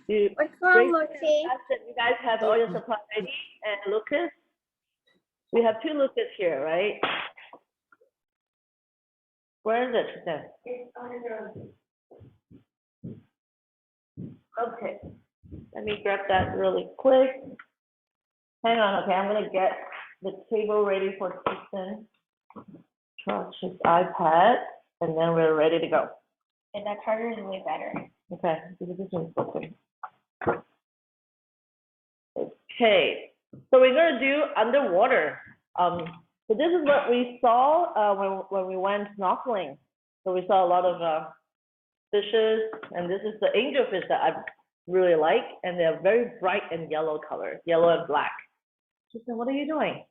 What's wrong, Lucy? You guys have all your supplies ready, and Lucas, we have two Lucas here, right? Where is it then? Okay, let me grab that really quick. Hang on, okay, I'm gonna get the table ready for Kristen. His iPad, and then we're ready to go. And that charger is way better. Okay, this one's open. Okay, so we're gonna do underwater. So this is what we saw when we went snorkeling. So we saw a lot of fishes, and this is the angelfish that I really like, and they're very bright and yellow color, yellow and black. Kristen, what are you doing?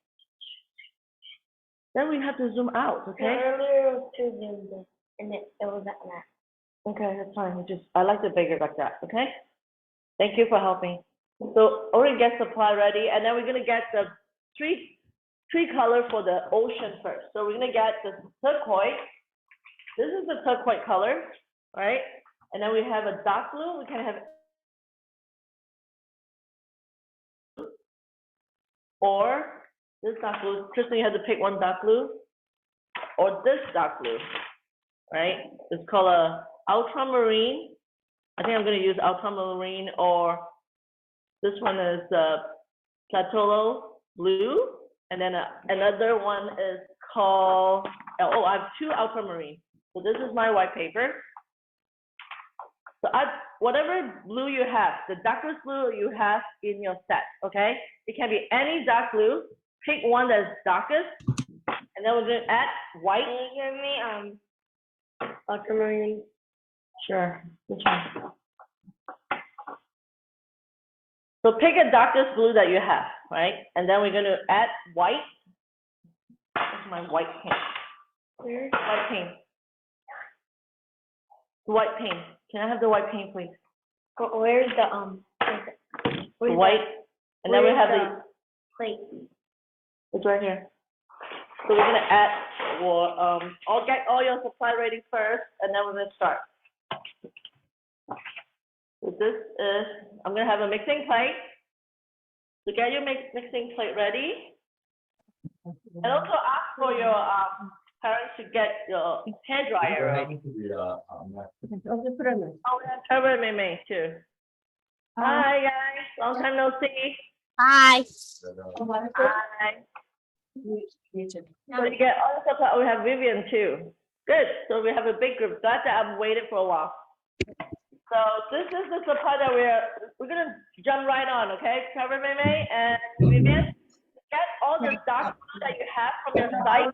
Then we have to zoom out, okay? Earlier it was too zoomed in, and it was at that. Okay, that's fine. I like to bake it like that, okay? Thank you for helping. So we're gonna get supply ready, and then we're gonna get the three color for the ocean first. So we're gonna get the turquoise. This is the turquoise color, right? And then we have a dark blue. We can have, or this dark blue. Kristen, you have to pick one dark blue, or this dark blue, right? It's called a ultramarine. I think I'm gonna use ultramarine, or this one is Platolo blue, and then another one is called, oh, I have two ultramarine. So this is my white paper. So whatever blue you have, the darkest blue you have in your set, okay? It can be any dark blue. Pick one that's darkest, and then we're gonna add white. Can you give me ultramarine? Sure. Which one? So pick a darkest blue that you have, right? And then we're going to add white. Where's my white paint? Where? White paint. White paint. Can I have the white paint, please? Where's the Where's white. And then we have the plate. It's right here. So we're going to add, I'll get all your supply ready first, and then we're going to start. So this is, I'm going to have a mixing plate. So get your mixing plate ready. And also ask for your parents to get your hair dryer. Oh, we have Trevor and Mei too. Hi guys, long time no see. Hi. Hi. So you get all the supply. We have Vivian too. Good. So we have a big group. Glad that I've waited for a while. So this is the supply that we're gonna jump right on, okay? Trevor, Mei, and Vivian, get all the dark blue that you have from your site.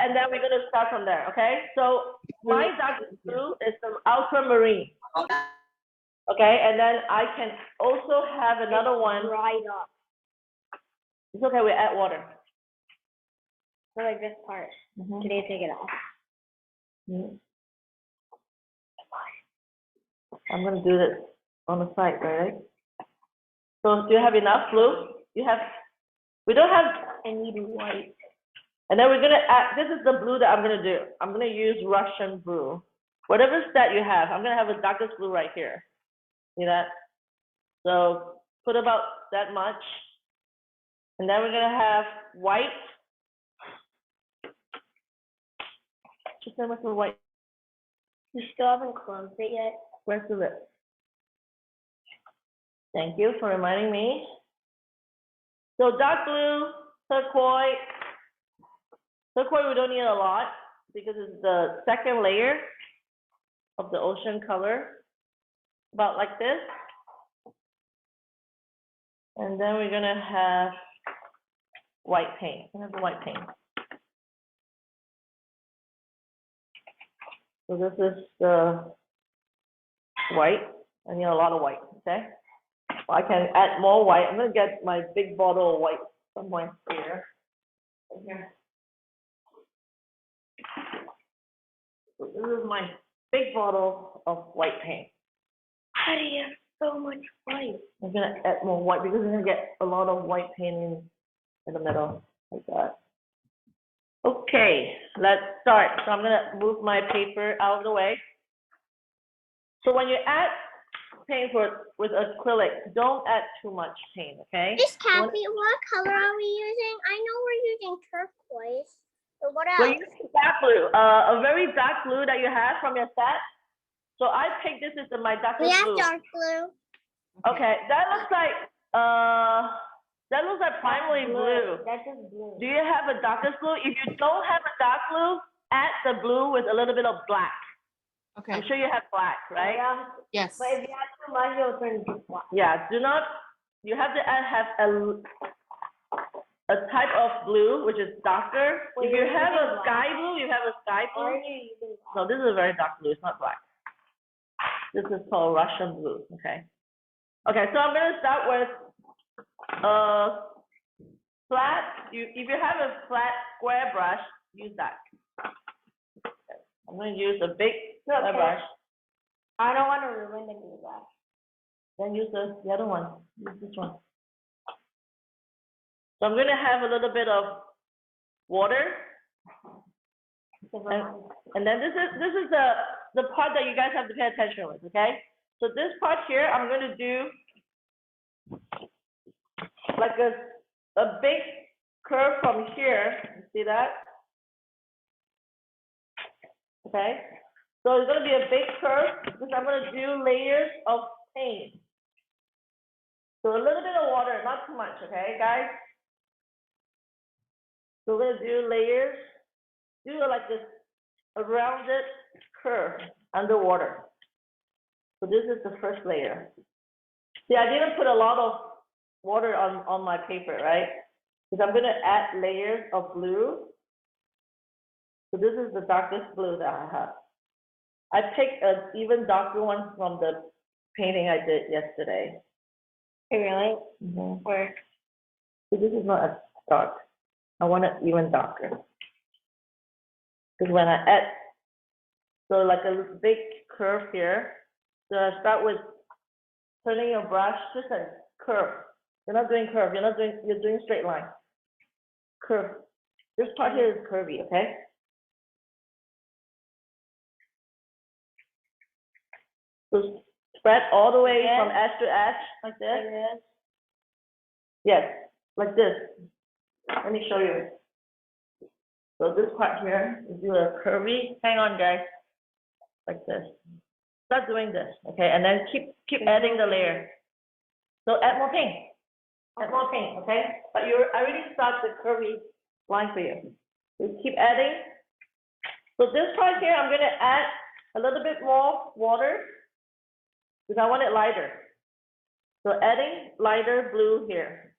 And then we're gonna start from there, okay? So my dark blue is the ultramarine. Okay, and then I can also have another one. Right up. It's okay, we add water. So like this part. Can you take it off? I'm going to do this on the side, right? So do you have enough blue? We don't have. I need white. And then we're going to add, this is the blue that I'm going to do. I'm going to use Russian blue. Whatever set you have, I'm going to have the darkest blue right here. See that? So put about that much. And then we're going to have white. Just with the white. You still haven't closed it yet? Where's the lip? Thank you for reminding me. So dark blue, turquoise. Turquoise we don't need a lot because it's the second layer of the ocean color. About like this. And then we're gonna have white paint. I have the white paint. So this is the white. I need a lot of white, okay? Well, I can add more white. I'm gonna get my big bottle of white somewhere here. So this is my big bottle of white paint. How do you have so much white? I'm gonna add more white because we're gonna get a lot of white paint in the middle, like that. Okay, let's start. So I'm gonna move my paper out of the way. So when you add paint with acrylic, don't add too much paint, okay? Miss Kathy, what color are we using? I know we're using turquoise. But what We're else? using dark blue, a very dark blue that you have from your set. So I picked this as my darkest We have blue. dark blue. Okay, that looks like primary blue. That's just blue. Do you have a darkest blue? If you don't have a dark blue, add the blue with a little bit of black. Okay. I'm sure you have black, right? Yeah. Yes. But if you add too much, it'll turn to black. Yeah. Do not. You have to have a type of blue which is darker. Wait, If you you're have a using sky blue, you have a sky Or blue. are you using black? No, this is a very dark blue. It's not black. This is called Russian blue. Okay. Okay. So I'm gonna start with flat. If you have a flat square brush, use that. I'm going to use a big square brush. I don't want to ruin the blue brush. Then use the other one. Use this one. So I'm going to have a little bit of water. And then this is the part that you guys have to pay attention with, okay? So this part here, I'm going to do like a big curve from here. You see that? Okay. So it's going to be a big curve because I'm going to do layers of paint. So a little bit of water, not too much, okay, guys? So we're going to do layers, do like this, a rounded curve underwater. So this is the first layer. See, I didn't put a lot of water on my paper, right? Because I'm going to add layers of blue. So this is the darkest blue that I have. I picked an even darker one from the painting I did yesterday. Really? Mm-hmm. Or So this is not as dark. I want it even darker. Because when I add, so like a big curve here, so I start with turning your brush, just a curve. You're not doing curve, you're doing straight line. Curve. This part here is curvy, okay? So spread all the way from edge to edge, like this. Yes, like this. Let me show you. So this part here, you do a curvy, hang on guys, like this. Start doing this, okay? And then keep adding the layer. So add more paint. Add more paint, okay? But I already start the curvy line for you. So keep adding. So this part here, I'm gonna add a little bit more water because I want it lighter. So adding lighter blue here.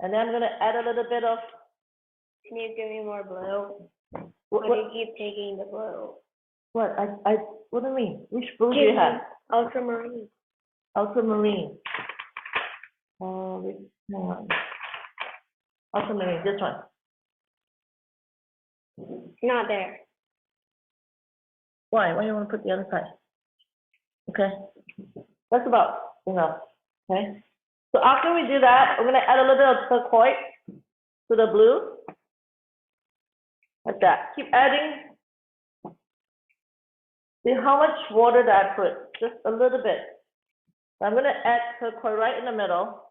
And then I'm gonna add a little bit of. can you give me more blue? What, Or do you keep taking the blue? what do you mean? Which blue do you have? Ultramarine. Ultramarine. Hang on. Ultramarine, this one. Not there. Why? Why do you want to put the other side? Okay. That's about enough. Okay. So after we do that, I'm gonna add a little bit of turquoise to the blue. Like that. Keep adding. See how much water did I put? Just a little bit. So I'm gonna add turquoise right in the middle.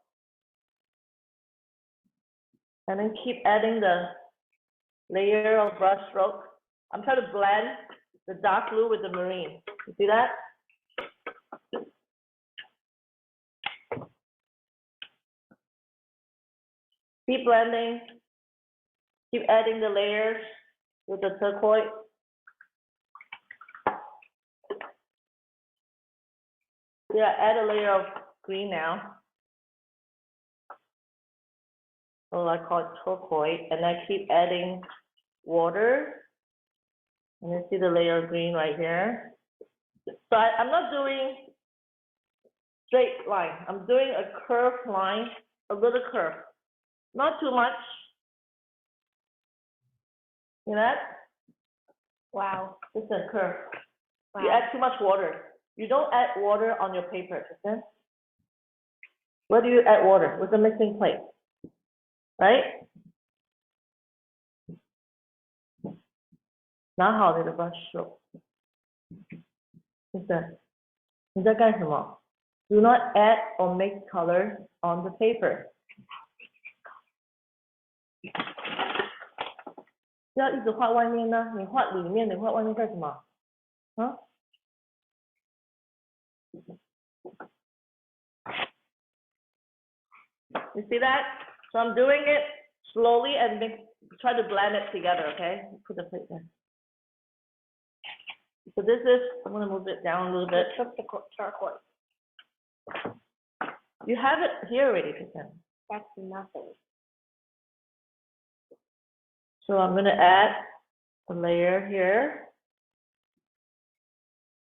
And then keep adding the layer of brush stroke. I'm trying to blend the dark blue with the marine. You see that? Keep blending. Keep adding the layers with the turquoise. Yeah, add a layer of green now. So I call it turquoise, and I keep adding water. And you see the layer of green right here. So I'm not doing straight line. I'm doing a curved line, a little curve. Not too much. You know that? Wow. It's a curve. Wow. You add too much water. You don't add water on your paper, okay? Where do you add water? With a mixing plate, right? 拿好你的 brush stroke。Listen，你在干什么 ？Do not add or mix colors on the paper。不要一直画外面呢，你画里面，你画外面干什么？啊？ You see that? So I'm doing it slowly and try to blend it together, okay? Put the plate there. So this is, I'm going to move it down a little bit. Took the turquoise. You have it here already, Kristen. That's nothing. So I'm going to add a layer here.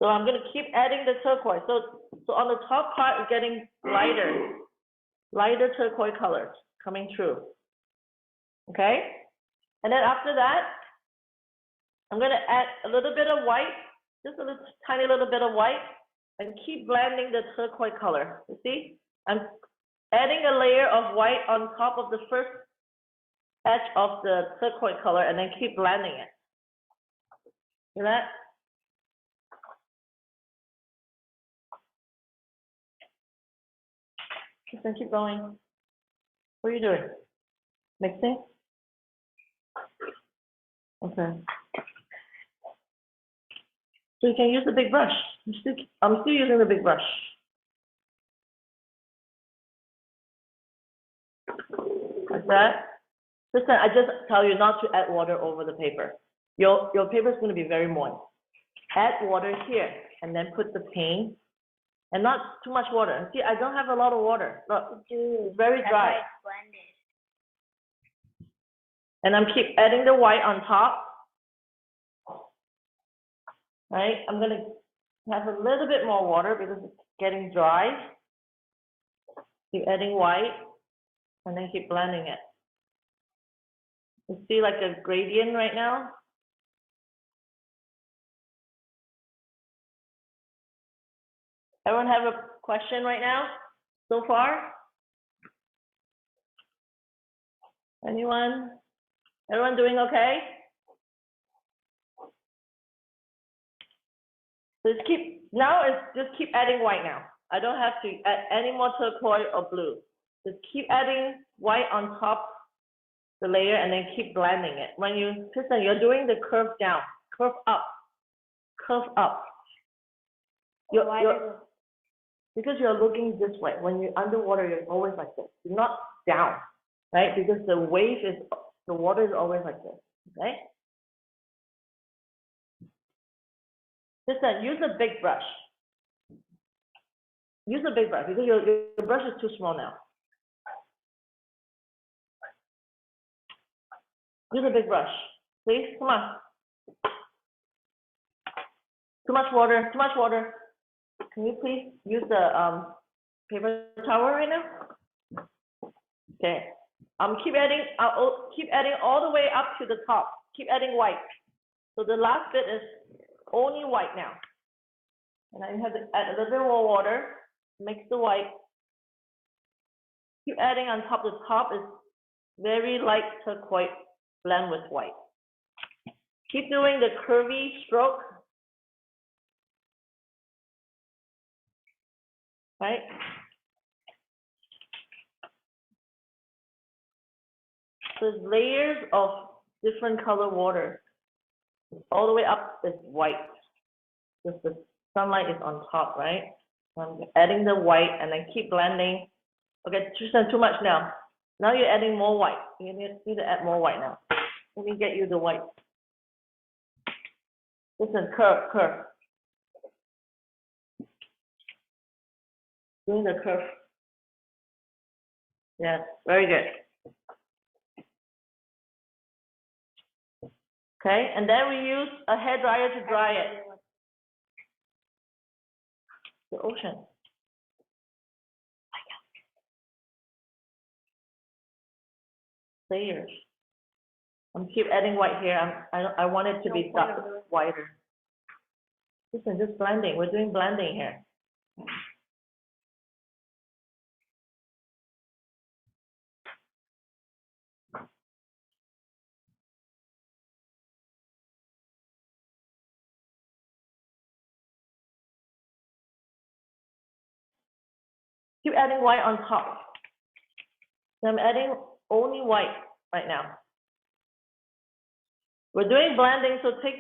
So I'm going to keep adding the turquoise. So on the top part, it's getting lighter turquoise colors coming through. Okay? And then after that, I'm going to add a little bit of white, just a little, tiny little bit of white, and keep blending the turquoise color. You see? I'm adding a layer of white on top of the first edge of the turquoise color and then keep blending it. See that? Kristen, keep going. What are you doing? Mixing? Okay. So you can use the big brush. I'm still using the big brush. Like that. Listen, I just tell you not to add water over the paper. Your paper is going to be very moist. Add water here and then put the paint and not too much water. See, I don't have a lot of water. Look, it's very dry. And I'm keep adding the white on top. Right? I'm going to have a little bit more water because it's getting dry. Keep adding white and then keep blending it. You see like a gradient right now? Everyone have a question right now so far? Anyone? Everyone doing okay? So just keep adding white now. I don't have to add any more turquoise or blue. Just keep adding white on top the layer and then keep blending it. When Kristen, you're doing the curve down, curve up, curve up. Because you're looking this way. When you're underwater, you're always like this. You're not down, right? Because the water is always like this, okay? Listen, use a big brush. Use a big brush because your brush is too small now. Use a big brush, please. Come on. Too much water. Too much water. Can you please use the paper towel right now? Okay. Keep adding. I'll keep adding all the way up to the top. Keep adding white. So the last bit is only white now. And I have to add a little bit more water. Mix the white. Keep adding on top. The top is very light turquoise blend with white. Keep doing the curvy stroke. Right? There's layers of different color water. All the way up is white. Just the sunlight is on top, right? I'm adding the white and then keep blending. Okay, Tristan, too much now. Now you're adding more white. You need to add more white now. Let me get you the white. Listen, curve, curve. Doing the curve. Yes, very good. Okay, and then we use a hair dryer to dry it. The ocean. Layers. I'm keep adding white here. I want it to be whiter. Listen, just blending. We're doing blending here. Keep adding white on top. So I'm adding only white right now. We're doing blending, so take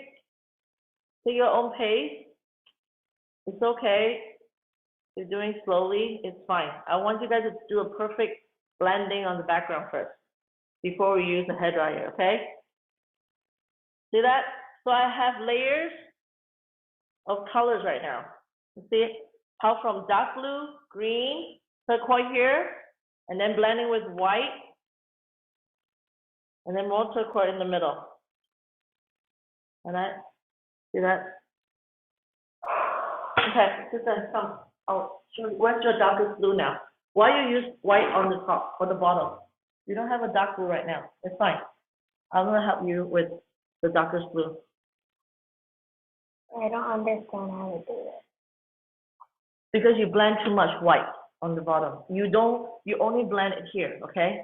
your own pace. It's okay. You're doing slowly, it's fine. I want you guys to do a perfect blending on the background first before we use the hairdryer, okay? See that? So I have layers of colors right now. You see how from dark blue, green, turquoise here, and then blending with white, and then more turquoise in the middle. And I see that? Okay, Susan, come. I'll show you. Where's your darkest blue now? Why you use white on the top or the bottom? You don't have a dark blue right now. It's fine. I'm gonna help you with the darkest blue. I don't understand how to do it. Because you blend too much white on the bottom. You only blend it here, okay?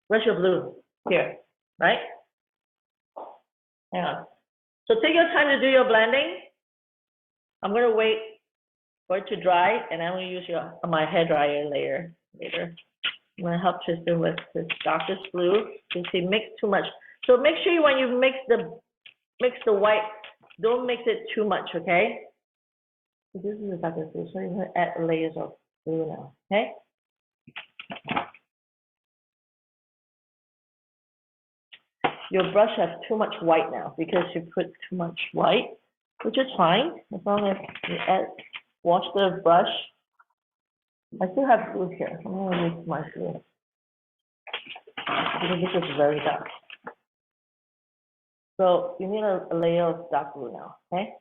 Where's your blue? Here, right? Hang on. So take your time to do your blending. I'm gonna wait for it to dry, and I'm gonna use my hair dryer later. I'm gonna help Tristan with this darkest blue. You see, mix too much. So make sure when you mix the white, don't mix it too much, okay? This is the darkest blue, so you're gonna add layers of blue now, okay? Your brush has too much white now because you put too much white, which is fine as long as you wash the brush. I still have blue here. I'm gonna use my blue because this is very dark. So you need a layer of dark blue now, okay?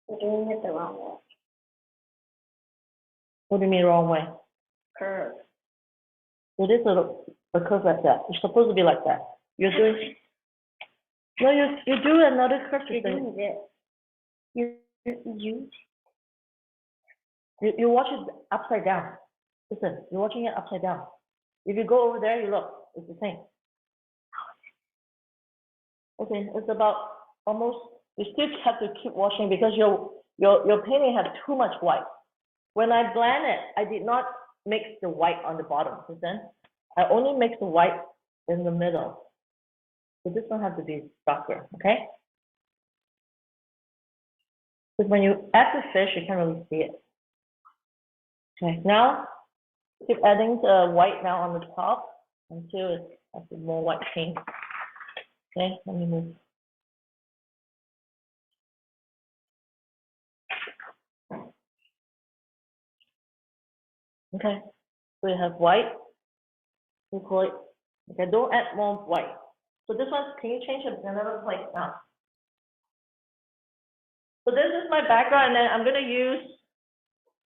We're doing it the wrong way. What do you mean wrong way? Curve. It is a curve like that. It's supposed to be like that. You're doing. No, you do another curve. You're doing this. You watch it upside down. Listen, you're watching it upside down. If you go over there, you look. It's the same. Okay, it's about almost. You still have to keep washing because your painting has too much white. When I blend it, I did not mix the white on the bottom. Listen, I only mix the white in the middle. So this one has to be darker, okay? Because when you add the fish, you can't really see it. Okay, now keep adding the white now on the top until it has more white paint. Okay, let me move. Okay, so you have white. You call it. Okay, don't add more white. So this one, can you change it to another place now? So this is my background, and then I'm gonna use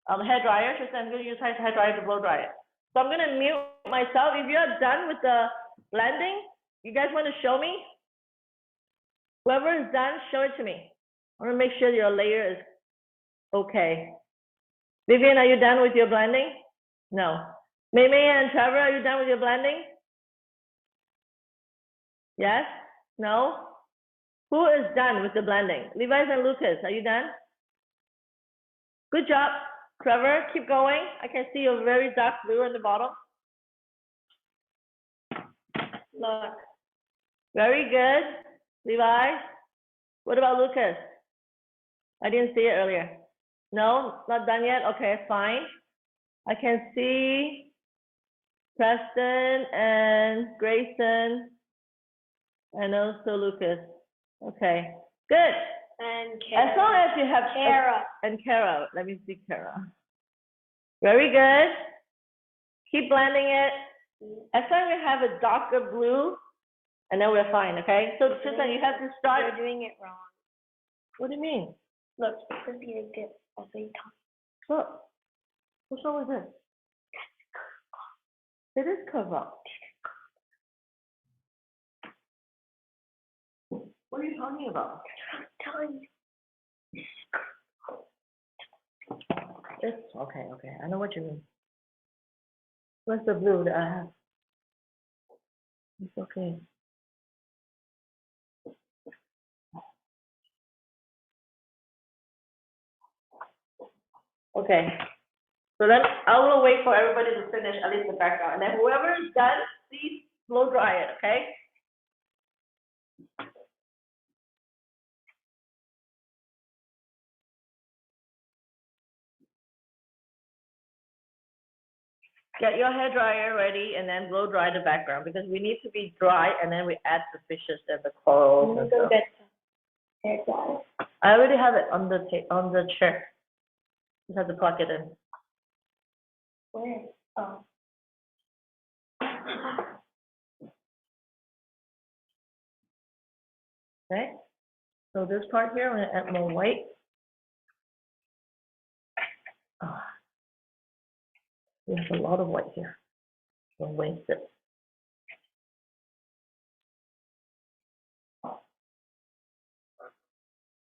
hair dryer. So I'm gonna use hair dryer to blow dry it. So I'm gonna mute myself. If you are done with the blending, you guys want to show me? Whoever is done, show it to me. I want to make sure your layer is okay. Vivian, are you done with your blending? No. Mei Mei and Trevor, are you done with your blending? Yes? No? Who is done with the blending? Levi's and Lucas, are you done? Good job. Trevor, keep going. I can see a very dark blue in the bottom. Look. Very good. Levi. What about Lucas? I didn't see it earlier. No, not done yet? Okay, fine. I can see Preston and Grayson and also Lucas. Okay, good. And Kara. As long as you have Kara. And Kara. Let me see Kara. Very good. Keep blending it. As long as we have a darker blue, and then we're fine, okay? So Susan, you have to start. You're doing it wrong. What do you mean? Look, it's supposed to be like this every time. Look. What's wrong with this? It is curved up. What are you talking about? I'm telling you. It's okay. I know what you mean. Where's the blue that I have? It's okay. Okay. So then I will wait for everybody to finish at least the background, and then whoever is done, please blow dry it, okay? Get your hair dryer ready and then blow dry the background because we need to be dry and then we add the fishes and the corals and Go stuff. get hair dryer. I already have it on the chair. Just have to plug it in. Where? Oh. Okay. So this part here, I'm gonna add more white. Oh, there's a lot of white here. Don't waste it.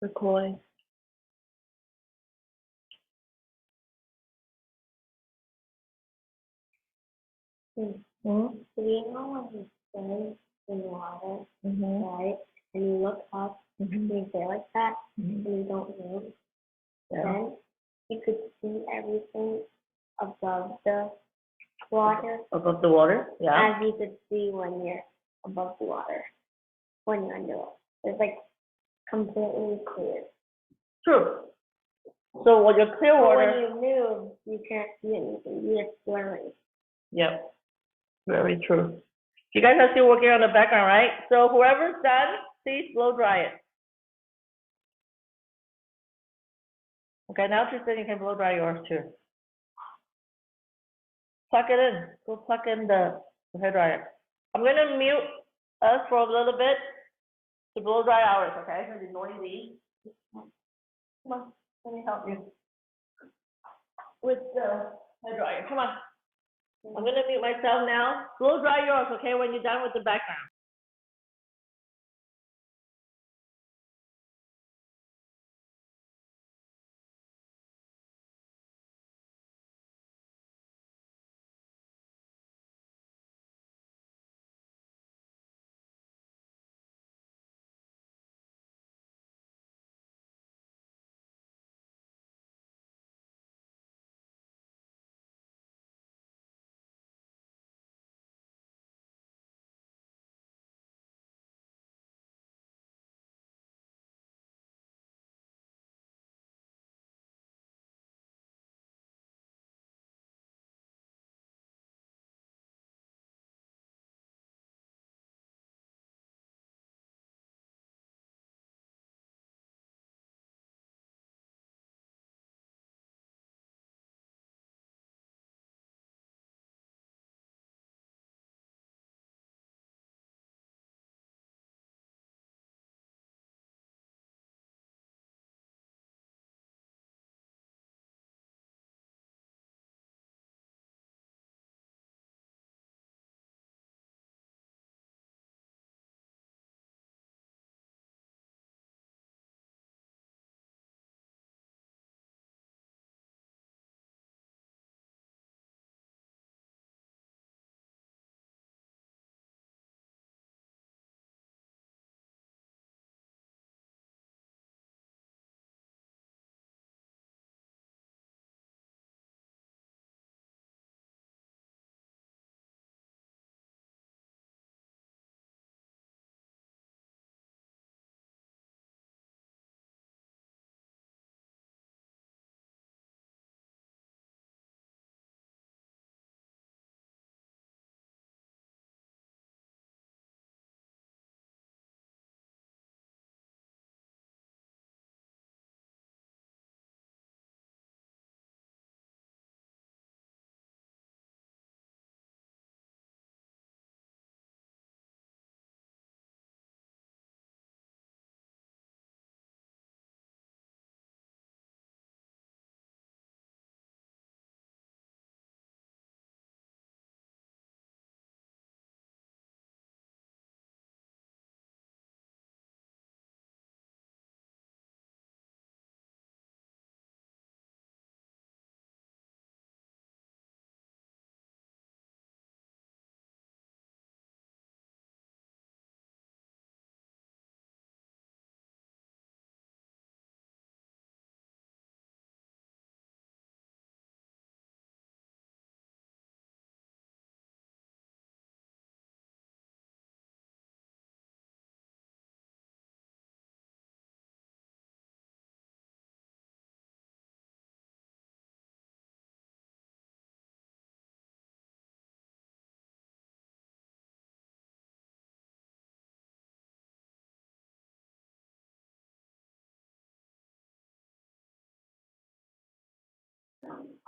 Turquoise. Mm-hmm. So you know when you stay in water, Mm-hmm. right? And you look up and you stay like that, Mm-hmm. and you don't move, Yeah. then you could see everything above the water Above the water? Yeah. as you could see when you're above the water, when you're under it. It's like completely clear. True. So when you're clear But water. when you move, you can't see anything. You're blurry. Yep. Very true. You guys are still working on the background, right? So whoever's done, please blow dry it. Okay, now Tristan, you can blow dry yours too. Plug it in. Go plug in the hair dryer. I'm gonna mute us for a little bit to blow dry ours, okay? It's gonna be noisy. Come on, let me help you with the hair dryer. Come on. I'm gonna mute myself now. Blow dry yours, okay, when you're done with the background.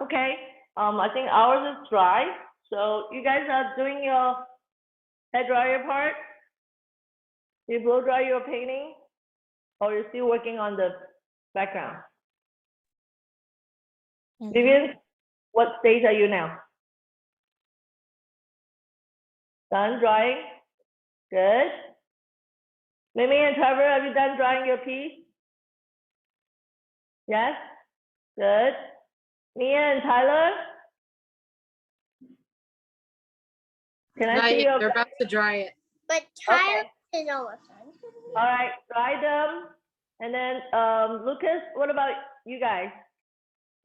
Okay. I think ours is dry. So you guys are doing your hair dryer part? You blow dry your painting? Or you're still working on the background? Vivian, what stage are you now? Done drying? Good. Mimi and Trevor, have you done drying your piece? Yes? Good. Mia and Tyler? Can I see your... They're about to dry it. But Tyler is almost done. All right, dry them. And then Lucas, what about you guys?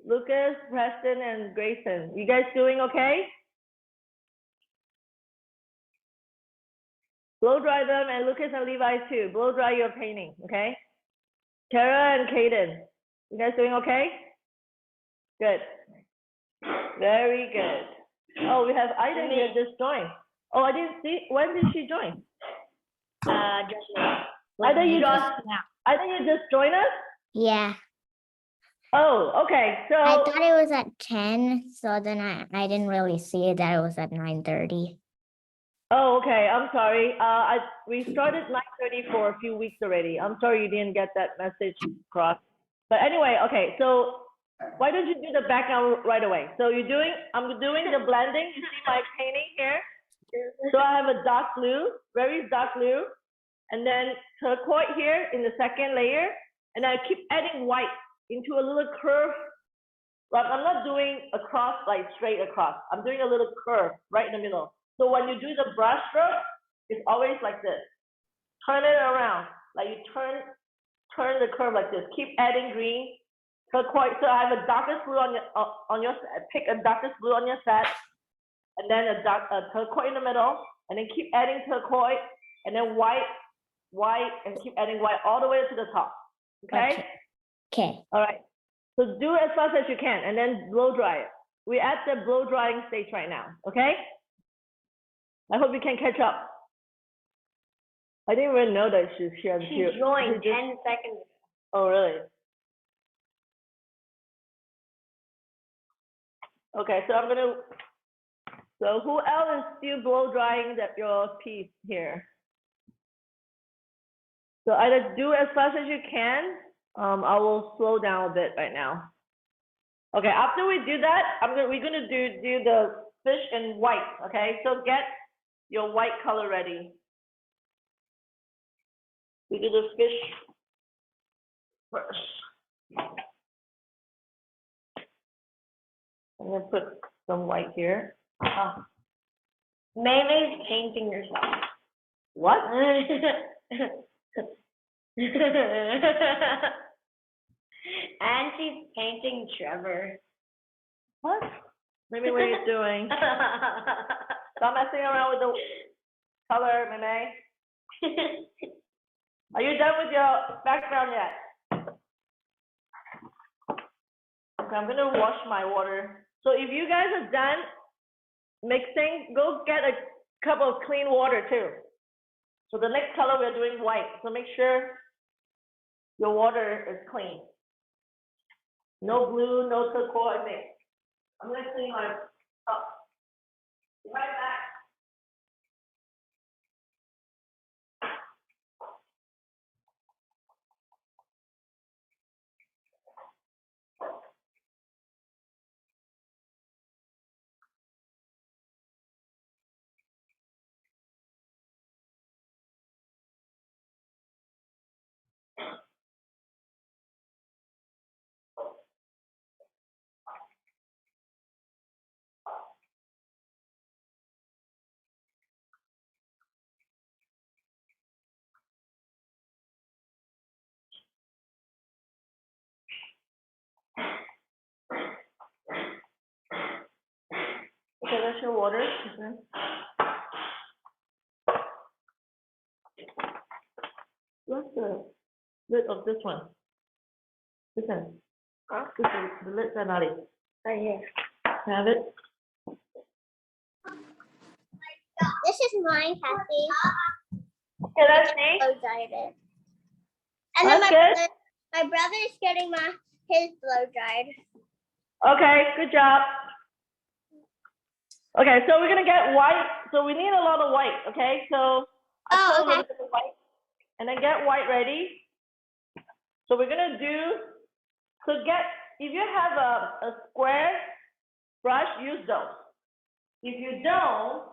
Lucas, Preston, and Grayson. You guys doing okay? Blow dry them, and Lucas and Levi too. Blow dry your painting, okay? Tara and Kaden, you guys doing okay? Good. Very good. Oh, we have Ida here just joined. Oh, I didn't see. When did she join? Just now. Ida, you just joined us? Yeah, Oh, okay. So I thought it was at 10, so then I didn't really see that it was at 9:30. Oh, okay. I'm sorry. We started 9:30 for a few weeks already. I'm sorry you didn't get that message across. But anyway, okay. So why don't you do the background right away? So I'm doing the blending. You see my painting here? So I have a dark blue, very dark blue, and then turquoise here in the second layer, and I keep adding white into a little curve. Well, I'm not doing across, like straight across. I'm doing a little curve right in the middle. So when you do the brush stroke, it's always like this. Turn it around, like you turn the curve like this. Keep adding green, turquoise. So I have a darkest blue on your pick a darkest blue on your set, and then a turquoise in the middle, and then keep adding turquoise, and then white, and keep adding white all the way to the top. Okay? Okay. All right. So do as fast as you can, and then blow dry it. We're at the blow drying stage right now. Okay? I hope you can catch up. I didn't even know that she joined 10 seconds ago. Oh, really? Okay, so so who else is still blow drying your piece here? So either do as fast as you can. I will slow down a bit right now. Okay, after we do that, we're gonna do the fish in white. Okay, so get your white color ready. We do the fish first. I'm gonna put some white here. Maymay's painting herself. What? And she's painting Trevor. What? Maybe what are you doing? Stop messing around with the color, Meme. Are you done with your background yet? Okay, I'm gonna wash my water. So if you guys are done mixing, go get a cup of clean water too. So the next color we're doing white. So make sure your water is clean. No blue, no turquoise mix. I'm gonna clean my cup. Be right back. Okay, that's your water. What's the lid of this one? This one. This is the lid, Nali. Right here. Have it. This is mine, Kathy. Okay, let's see. Blow dried it. And then That's good. my brother is getting his blow dried. Okay, good job. Okay, so we're gonna get white. So we need a lot of white. Okay, so I Oh, put a okay. little bit of white, and then get white ready. So we're gonna do. So if you have a square brush, use those. If you don't,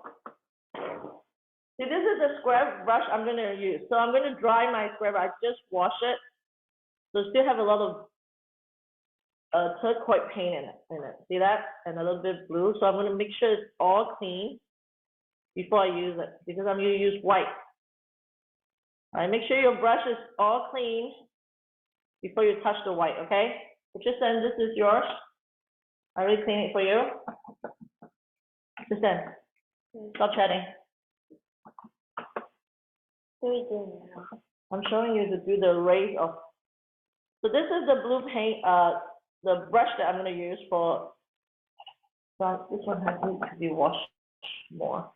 see, this is the square brush I'm gonna use. So I'm gonna dry my square brush. I just wash it. So still have a lot of turquoise paint in it. See that? And a little bit of blue. So I'm gonna make sure it's all clean before I use it, because I'm gonna use white. All right, make sure your brush is all clean before you touch the white, okay? Tristan, this is yours. I already cleaned it for you. Tristan, stop chatting. What are we doing now? I'm showing you to do the rays of. So this is the blue paint, the brush that I'm gonna use for. This one has to be washed more.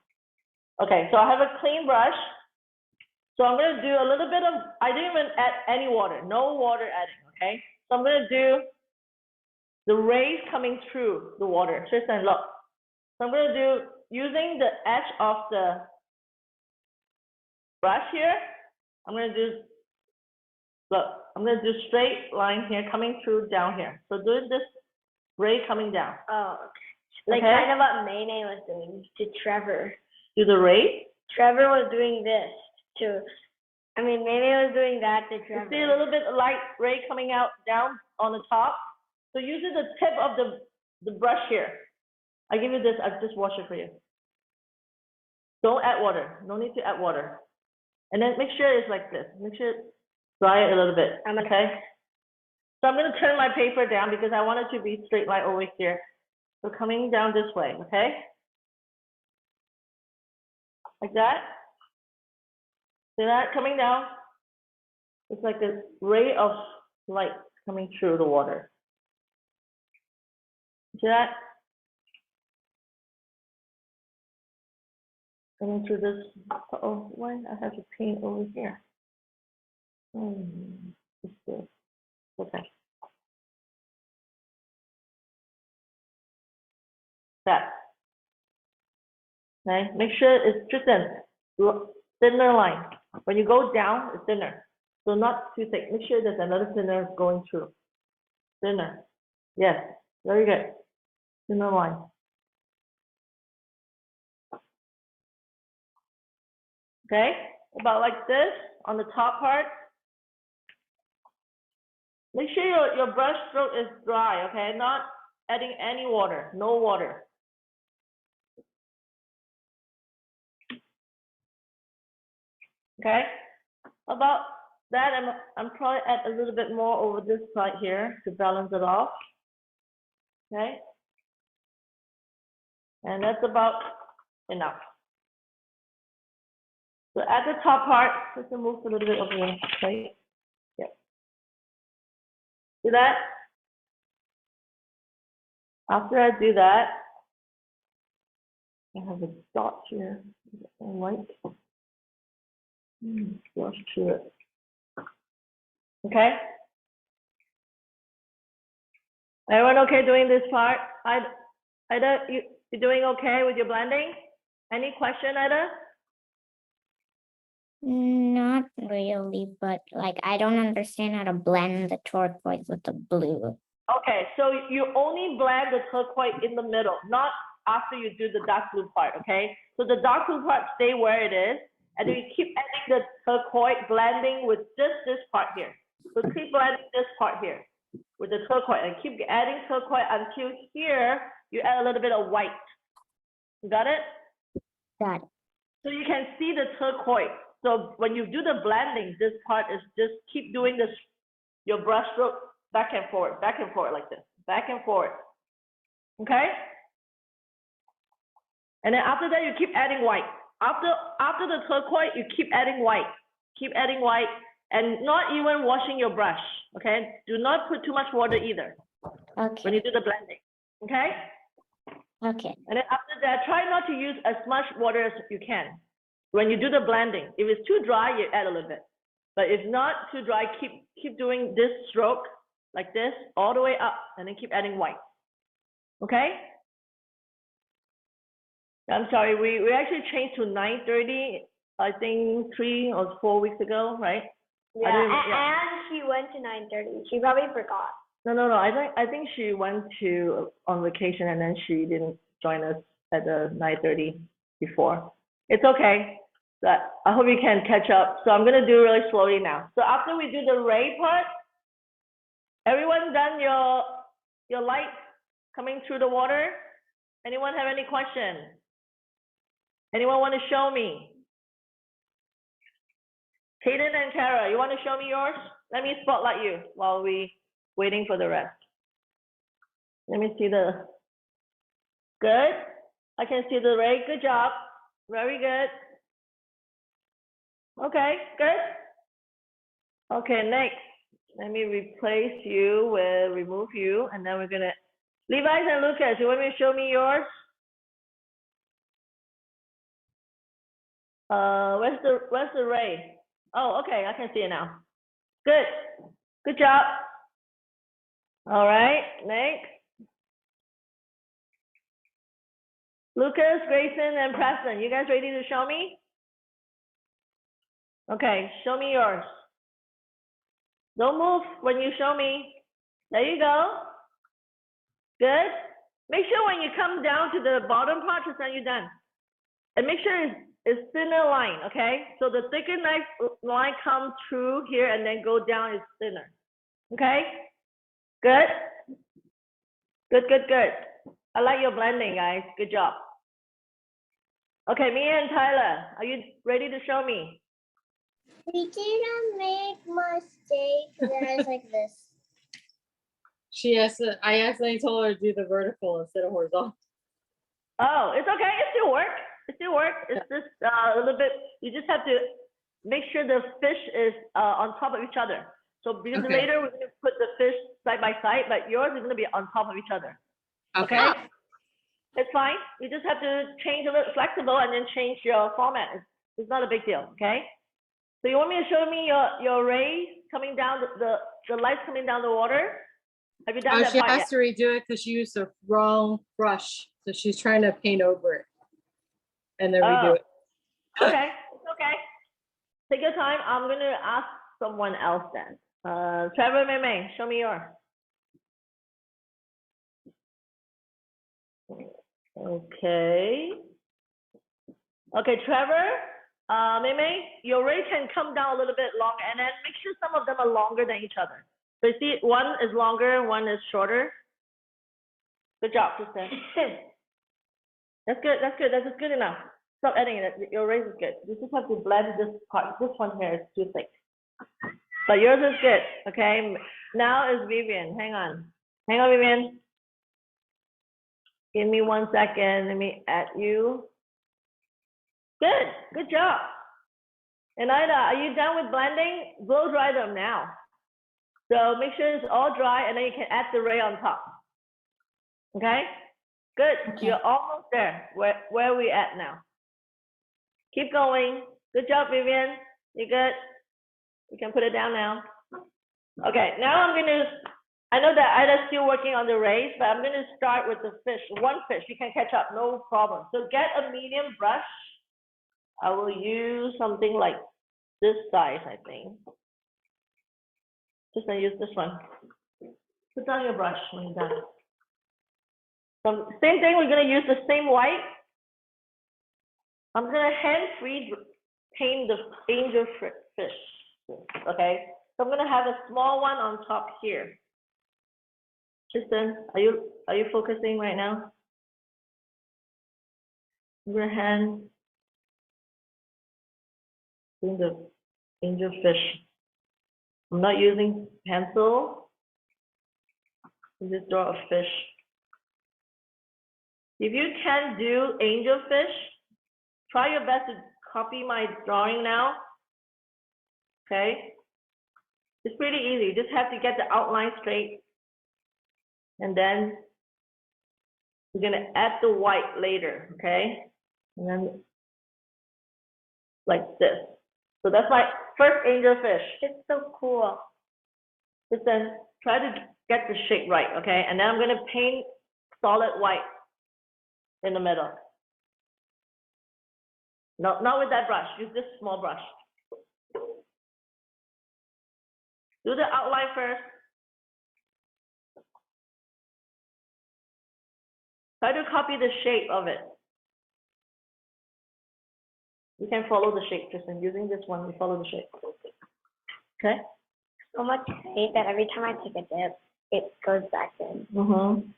Okay, so I have a clean brush. So I'm gonna do a little bit of. I didn't even add any water, no water adding. Okay, so I'm gonna do the rays coming through the water. Tristan, look. So I'm gonna do using the edge of the brush here. I'm gonna do. Look, I'm gonna do straight line here coming through down here. So doing this ray coming down. Oh, okay. Like Okay. kind of what Mayne was doing to Trevor. Do the ray. Trevor was doing this to. I mean, Mayne was doing that to You Trevor. see a little bit of light ray coming out down on the top. So using the tip of the brush here. I give you this. I just wash it for you. Don't add water. No need to add water. And then make sure it's like this. Make sure it's dry it a little bit. Okay. So I'm gonna turn my paper down because I want it to be straight line over here. So coming down this way. Okay. Like that. See that coming down? It's like a ray of light coming through the water. See that? Coming through this. Oh, why I have to paint over here? It's good. Okay. That. Okay. Make sure it's just a thinner line. When you go down, it's thinner. So not too thick. Make sure there's another thinner going through. Thinner. Yes. Very good. Thinner line. Okay. About like this on the top part. Make sure your brush stroke is dry, okay? Not adding any water, no water. Okay? About that, I'm probably add a little bit more over this side here to balance it off. Okay? And that's about enough. So at the top part, just move a little bit over here, right? Yep. See that? After I do that, I have a dot here, white. Brush through it. Okay? Everyone okay doing this part? Ida, you doing okay with your blending? Any question, Ida? Not really, but like I don't understand how to blend the turquoise with the blue. Okay, so you only blend the turquoise in the middle, not after you do the dark blue part, okay? So the dark blue part stay where it is, and then you keep adding the turquoise, blending with just this part here. So keep blending this part here with the turquoise, and keep adding turquoise until here you add a little bit of white. You got it? Got it. So you can see the turquoise. So when you do the blending, this part is just keep doing this, your brush stroke back and forward like this, back and forward. Okay? And then after that, you keep adding white. After the turquoise, you keep adding white. Keep adding white and not even washing your brush. Okay? Do not put too much water either when Okay. you do the blending. Okay? Okay. And then after that, try not to use as much water as you can when you do the blending. If it's too dry, you add a little bit. But if not too dry, keep doing this stroke like this all the way up, and then keep adding white. Okay? I'm sorry, we actually changed to 9:30, I think 3 or 4 weeks ago, right? Yeah, and she went to 9:30. She probably forgot. No. I think she went on vacation and then she didn't join us at the 9:30 before. It's okay. But I hope you can catch up. So I'm gonna do really slowly now. So after we do the ray part, everyone done your light coming through the water? Anyone have any questions? Anyone want to show me? Kaden and Kara, you want to show me yours? Let me spotlight you while we waiting for the rest. Let me see the, good. I can see the ray, good job. Very good. Okay, good. Okay, next, let me replace you with, remove you, and then we're gonna, Levi's and Lucas, you want me to show me yours? Where's the ray? Oh, okay, I can see it now. Good, good job. All right, next. Lucas, Grayson, and Preston, you guys ready to show me? Okay, show me yours. Don't move when you show me. There you go. Good. Make sure when you come down to the bottom part, just then you're done. And make sure it's thinner line, okay? So the thicker line comes through here and then go down is thinner. Okay? Good? Good, good, good. I like your blending, guys. Good job. Okay, Mia and Tyler, are you ready to show me? We didn't make mistake that is like this. I accidentally told her to do the vertical instead of horizontal. Oh, it's okay. It still works. It still works. It's just a little bit, you just have to make sure the fish is on top of each other. So because Okay. later we're going to put the fish side by side, but yours is going to be on top of each other. Okay? It's fine. You just have to change a little flexible and then change your format. It's not a big deal. Okay? So you want me to show me your rays coming down, the lights coming down the water? Have you done that She part has yet? to redo it because she used the wrong brush. So she's trying to paint over it and then redo it. Okay, it's okay. Take your time. I'm going to ask someone else then. Trevor, Mei, show me yours. Okay. Okay, Trevor, Mei, your ray can come down a little bit long and then make sure some of them are longer than each other. So you see, one is longer, one is shorter. Good job, Kristen. That's good, that's good, that's good enough. Stop adding it, your rays is good. You just have to blend this part, this one here is too thick. But yours is good, okay? Now is Vivian, hang on. Hang on, Vivian. Give me 1 second, let me add you. Good, good job. And Ida, are you done with blending? Blow dry them now. So make sure it's all dry and then you can add the ray on top. Okay? Good, Okay. you're almost there. Where are we at now? Keep going. Good job, Vivian. You good? You can put it down now. Okay, now I know that Ida's still working on the rays, but I'm gonna start with the fish. One fish, you can catch up, no problem. So get a medium brush. I will use something like this size, I think. Just gonna use this one. Put down your brush when you're done. So same thing, we're gonna use the same white. I'm gonna hand-free paint the angel fish. Okay, so I'm gonna have a small one on top here. Tristan, are you focusing right now? I'm gonna hand paint the angel fish. I'm not using pencil. I just draw a fish. If you can do angel fish, try your best to copy my drawing now. Okay? It's pretty easy. You just have to get the outline straight. And then we're gonna add the white later, okay? And then like this. So that's my first angel fish. It's so cool. Just then try to get the shape right, okay? And then I'm gonna paint solid white in the middle. No, not with that brush. Use this small brush. Do the outline first. Try to copy the shape of it. You can follow the shape, Tristan. Using this one, you follow the shape. Okay? So much paint that every time I take a dip, it goes back in. Mm-hmm.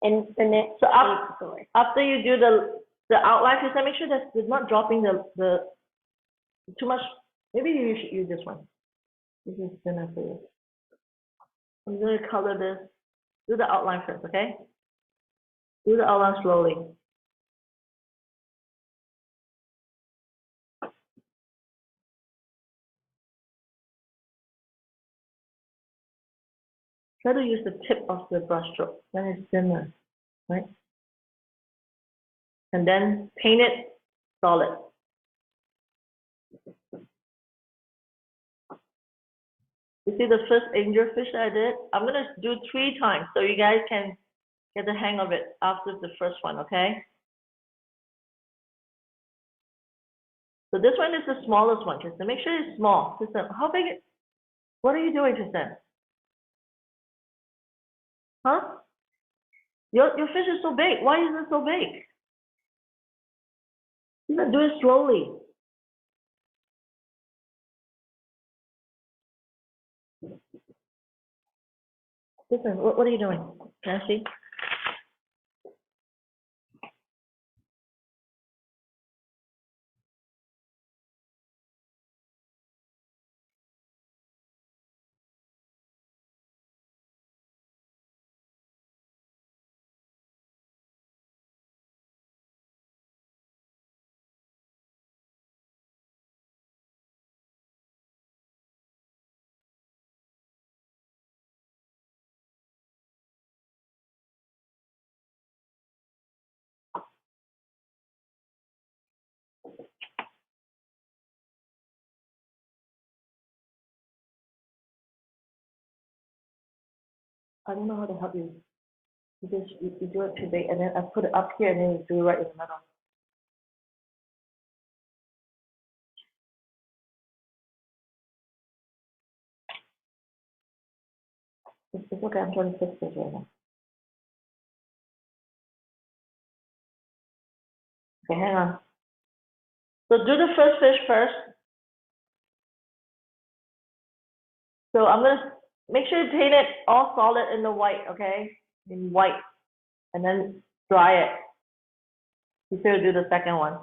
Infinite So shape source. after you do the outline, Tristan, make sure that it's not dropping the too much. Maybe you should use this one. This is thinner for you. I'm going to color this. Do the outline first, okay? Do the outline slowly. Try to use the tip of the brush stroke, then it's thinner, right? And then paint it solid. You see the first angelfish I did? I'm going to do 3 times so you guys can get the hang of it after the first one, okay? So this one is the smallest one, Tristan. Make sure it's small. Tristan, how big? What are you doing, Tristan? Huh? Your fish is so big. Why is it so big? Tristan, do it slowly. Tristan, what are you doing? Can I see? I don't know how to help you. Because you do it too big, and then I put it up here, and then you do it right in the middle. It's okay, I'm trying to fix this right now. Okay, hang on. So do the first fish first. So I'm gonna make sure you paint it all solid in the white, okay? In white, and then dry it. Before you do the second one.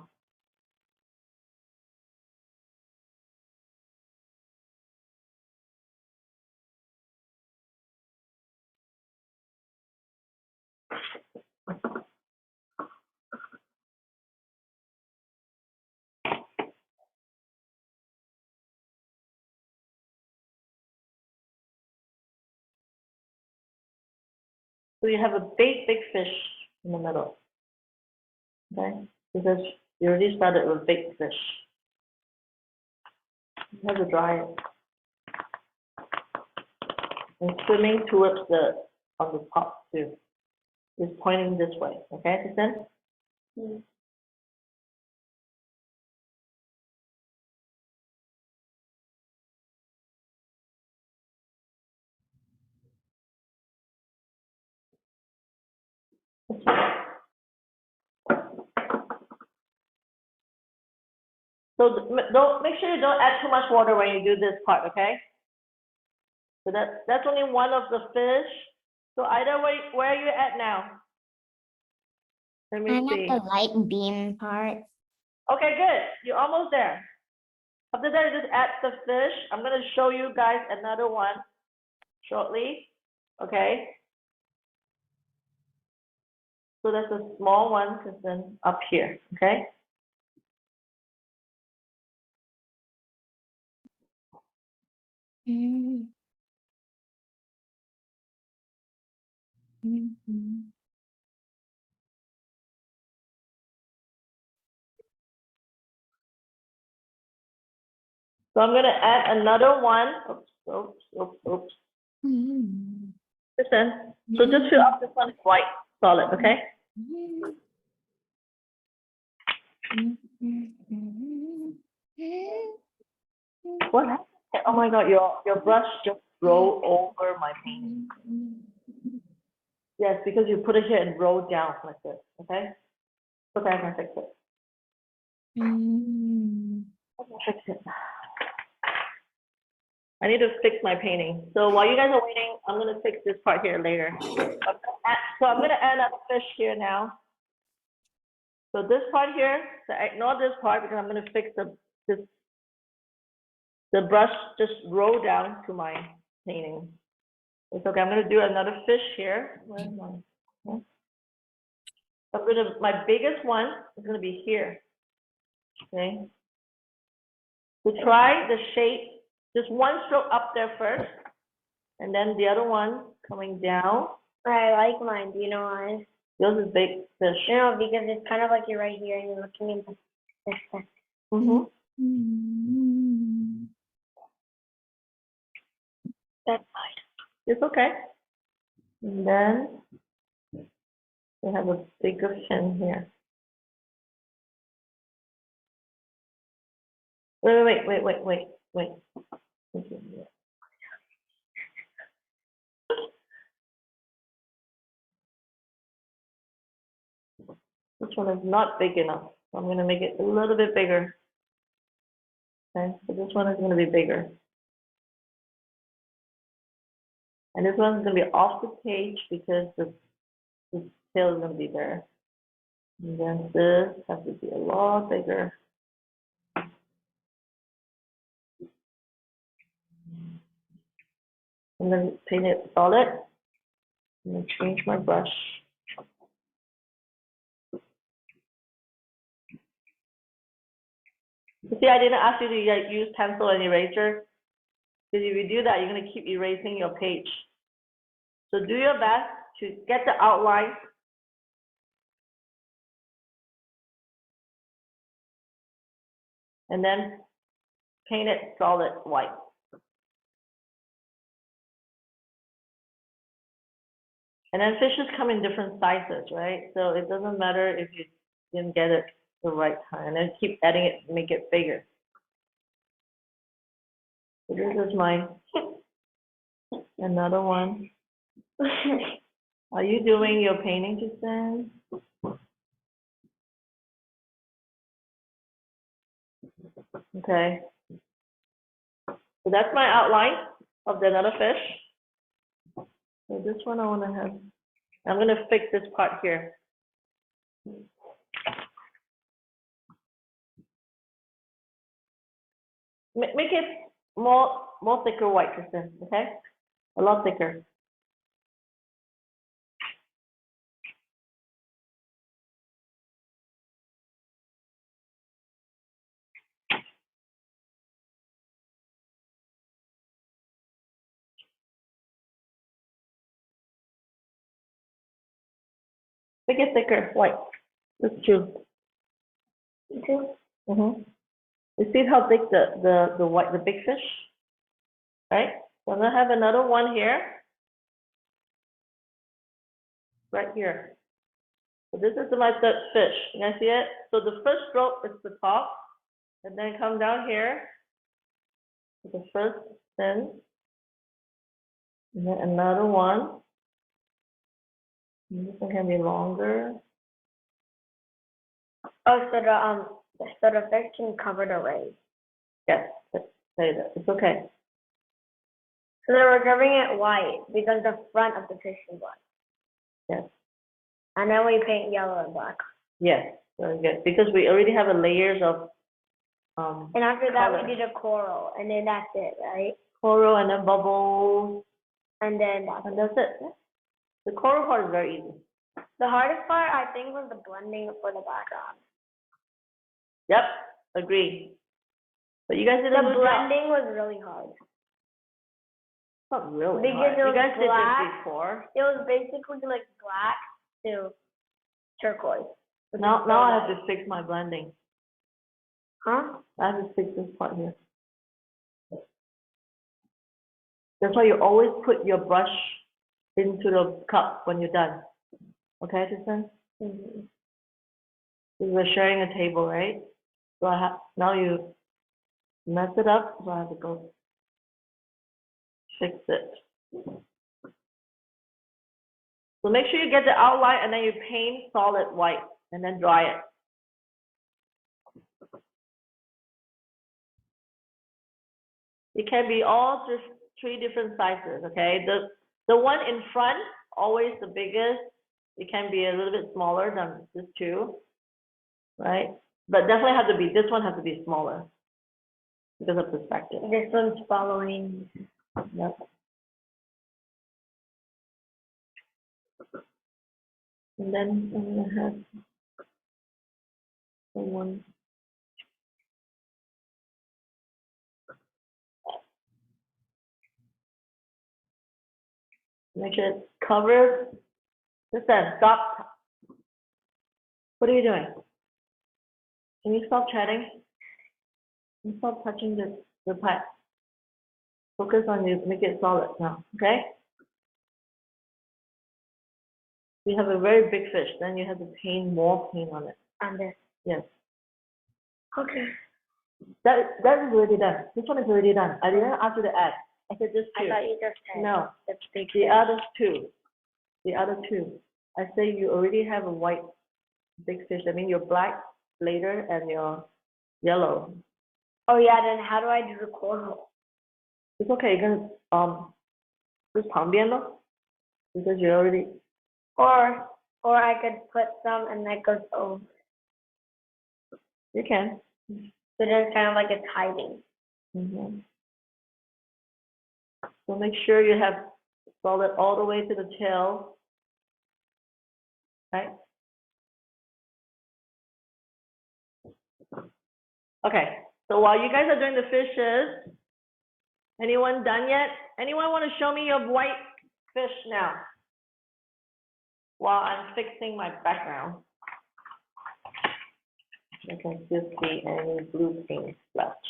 So you have a big fish in the middle, okay? Because you already started with big fish. You have to dry it. And swimming towards on the top too. It's pointing this way, okay, Tristan? So don't make sure you don't add too much water when you do this part, okay? So that's only one of the fish. So either way, where are you at now? Let me I'm at see. the light beam part. Okay, good. You're almost there. After that, just add the fish. I'm gonna show you guys another one shortly. Okay. So that's a small one, because then up here. Okay. Mm. Mhm. So I'm gonna add another one. Oops. Mhm. Listen. So just fill up this one white. solid, okay? What happened? Oh my God, your brush just rolled over my painting. Yes, because you put it here and roll down like this, okay? Okay, I can fix it. I can fix it. I need to fix my painting. So while you guys are waiting, I'm gonna fix this part here later. So I'm gonna add a fish here now. So this part here, so ignore this part because I'm gonna fix the brush just roll down to my painting. It's okay. I'm gonna do another fish here. Where's my? My biggest one is gonna be here. Okay. So try the shape, just one stroke up there first, and then the other one coming down. I like mine. Do you know why? Yours is big fish. You know, because it's kind of like you're right here and you're looking into this thing. Mm-hmm. That's fine. It's okay. And then we have a bigger fin here. Wait. Okay. This one is not big enough. So I'm going to make it a little bit bigger. Okay, so this one is going to be bigger. And this one's going to be off the page because the tail is going to be there. And then this has to be a lot bigger. I'm going to paint it solid. I'm going to change my brush. You see, I didn't ask you to use pencil and eraser. Because if you do that, you're going to keep erasing your page. So do your best to get the outline. And then paint it solid white. And then fishes come in different sizes, right? So it doesn't matter if you didn't get it the right time. And then keep adding it to make it bigger. So this is my another one. Are you doing your painting, Justine? Okay. So that's my outline of the another fish. So this one I want to have, I'm going to fix this part here. Make it more thicker white, Kristen, okay? A lot thicker. Make it thicker, white. That's true. Mm-hmm. You see how big the white, the big fish, right? So I'm gonna have another one here, right here. So this is my third fish. You guys see it? So the first stroke is the top, and then come down here to the first fin, and then another one. And this one can be longer. Oh, so the fish can cover the rays. Yes, let's say that. It's okay. So they were covering it white because the front of the fish is white. Yes. And then we paint yellow and black. Yes, very good. Because we already have a layers of And after that, color. we did a coral, and then that's it, right? Coral and then bubbles, And then and that's it. The coral part is very easy. the hardest part, I think, was the blending for the background. Yep, agree. But you guys did a The good job. blending was really hard. Not really Because hard. it You was guys did black. this before. It was basically like black to turquoise. Now I have to fix my blending. Huh? I have to fix this part here. That's why you always put your brush into the cup when you're done. Okay, Tristan? Mhm. We're sharing a table, right? So now you mess it up, so I have to go fix it. So make sure you get the outline and then you paint solid white and then dry it. It can be all just 3 different sizes, okay? The one in front, always the biggest. It can be a little bit smaller than this 2, right? But definitely have to be, this one has to be smaller because of perspective. This one's following. Yep. And then I'm gonna have someone. Make sure it's covered. Listen, stop. What are you doing? Can you stop chatting? Can you stop touching the pipe? Focus on you, make it solid now, okay? You have a very big fish, then you have to paint more paint on it. On this. Yes. Okay. That is already done. This one is already done. I didn't ask you to add. I said just I 2. thought you just said. No, The big the fish. other 2. The other 2. I say you already have a white big fish. I mean your black later and your yellow. Oh yeah, then how do I do the coral? It's okay, you can just 旁边咯 because you already. Or I could put some and that goes over. You can. So then it's kind of like it's hiding. Mm-hmm. So make sure you have solid all the way to the tail, right? Okay, so while you guys are doing the fishes, anyone done yet? Anyone want to show me your white fish now? While I'm fixing my background. I can still see any blue paint left.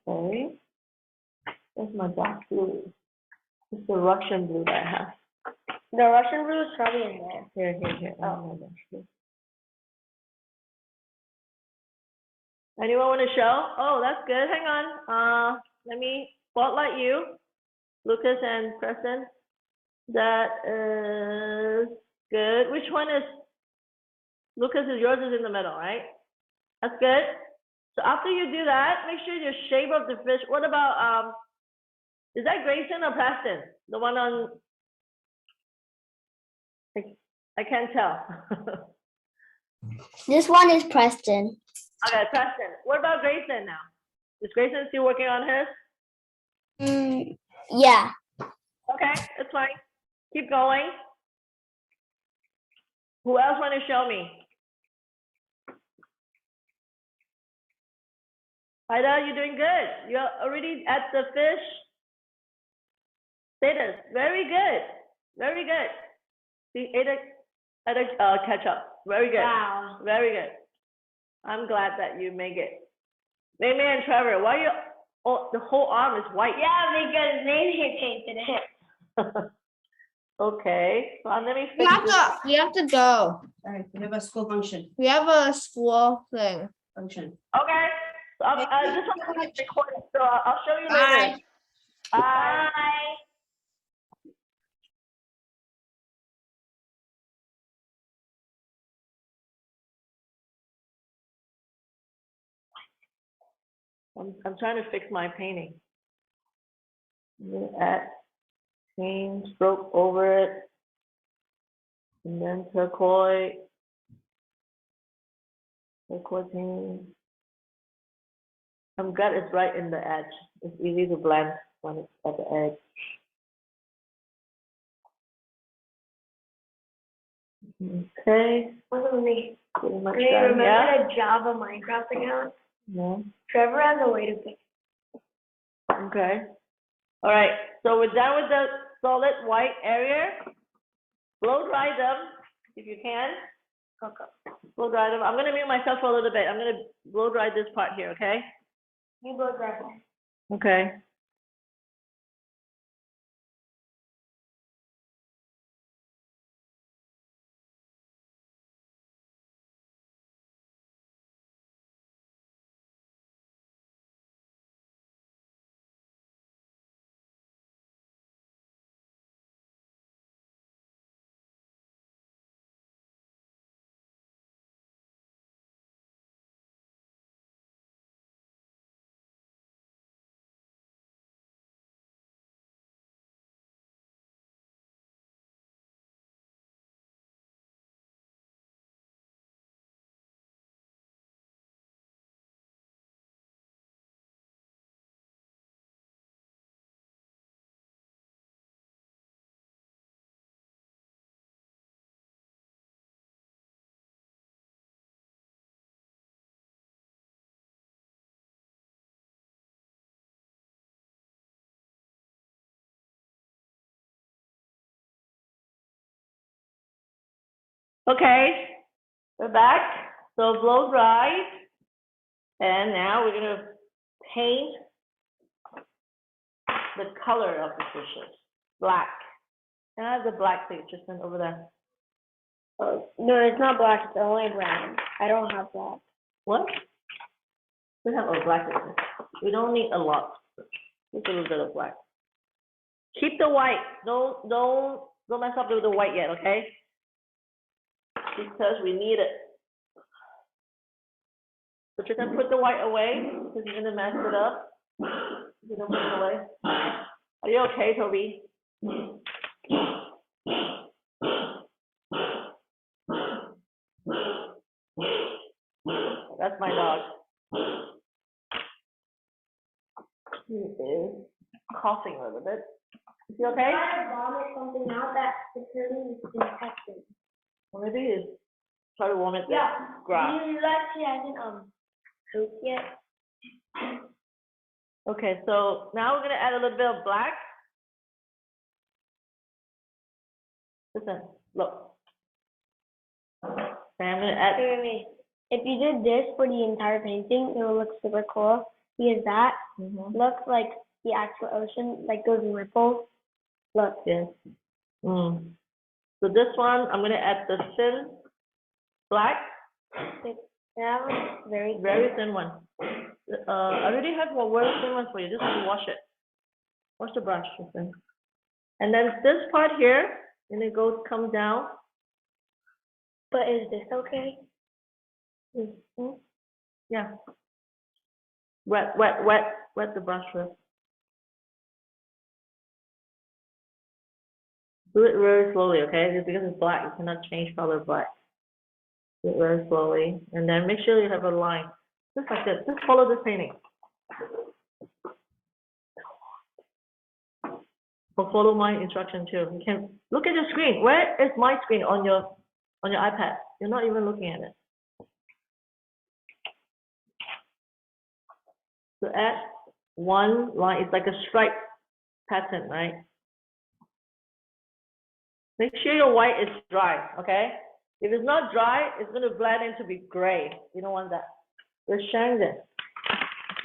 Sorry. Where's my dark blue? It's the Russian blue that I have. The Russian blue is probably in there. Here. Oh, my gosh. Anyone want to show? Oh, that's good. Hang on. Let me spotlight you, Lucas and Preston. That is good. Which one is Lucas? Is yours is in the middle, right? That's good. So after you do that, make sure your shape of the fish. What about is that Grayson or Preston? The one on. I can't tell. This one is Preston. Okay, Preston. What about Grayson now? Is Grayson still working on his? Yeah. Okay, it's fine. Keep going. Who else want to show me? Ida, you're doing good. You're already at the fish status. Very good. Very good. See, Ada catch up. Very good. Wow. Very good. I'm glad that you make it. Mei and Trevor, why you? Oh, the whole arm is white. Yeah, because Nene painted it. Okay, so let me We fix have this. to, we have to go. All right, we have a school function. We have a school thing. Okay, so this one is recorded, so I'll show you later. Bye. I'm trying to fix my painting. Add paint stroke over it, and then turquoise paint. I'm glad it's right in the edge. It's easy to blend when it's at the edge. Okay, pretty much Hey, done. remember Yeah. the Java Minecraft account? Yeah. Trevor has a way to fix. Okay. All right. So we're done with the solid white area. Blow dry them if you can. Okay. Blow dry them. I'm gonna mute myself for a little bit. I'm gonna blow dry this part here. Okay. You blow dry. Okay. Okay, we're back. So blow dry. And now we're gonna paint the color of the fishes. Black. Can I have the black please, Tristan, over there? Oh, no, it's not black. It's only brown. I don't have black. What? We have a black. We don't need a lot. Just a little bit of black. Keep the white. Don't mess up with the white yet, okay? Because we need it. So just put the white away because you're gonna mess it up. You don't put it away. Are you okay, Toby? That's my dog. He is coughing a little bit. Is he okay? I vomit something out that the turtle is infected. Or maybe he's trying to vomit the Yeah. grass. He actually hasn't pooped yet. Okay, so now we're gonna add a little bit of black. Listen, look. Okay, I'm gonna add. Wait. If you did this for the entire painting, it will look super cool because that looks like the actual ocean, like goes in ripples. Look. Yes. So this one, I'm gonna add the thin black, That one's very very thin one. I already have one very thin one for you. Just have to wash it. Wash the brush, Tristan. And then this part here, and it come down. But is this okay? Yeah. Wet the brush with. Do it very slowly, okay? Just because it's black, you cannot change color black. Do it very slowly, and then make sure you have a line, just like this. Just follow this painting. Or follow my instruction too. You can look at your screen. Where is my screen on your iPad? You're not even looking at it. So add one line. It's like a stripe pattern, right? Make sure your white is dry, okay? If it's not dry, it's going to blend into be gray. You don't want that. Let's shine this.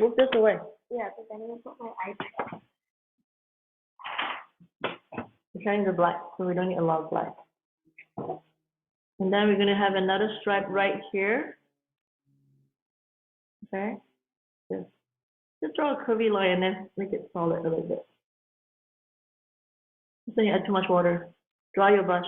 Move this away. Yeah, because I'm gonna put my iPad. We're trying the black, so we don't need a lot of black. And then we're going to have another stripe right here. Okay? Just draw a curvy line and then make it solid a little bit. Then you add too much water. Dry your brush.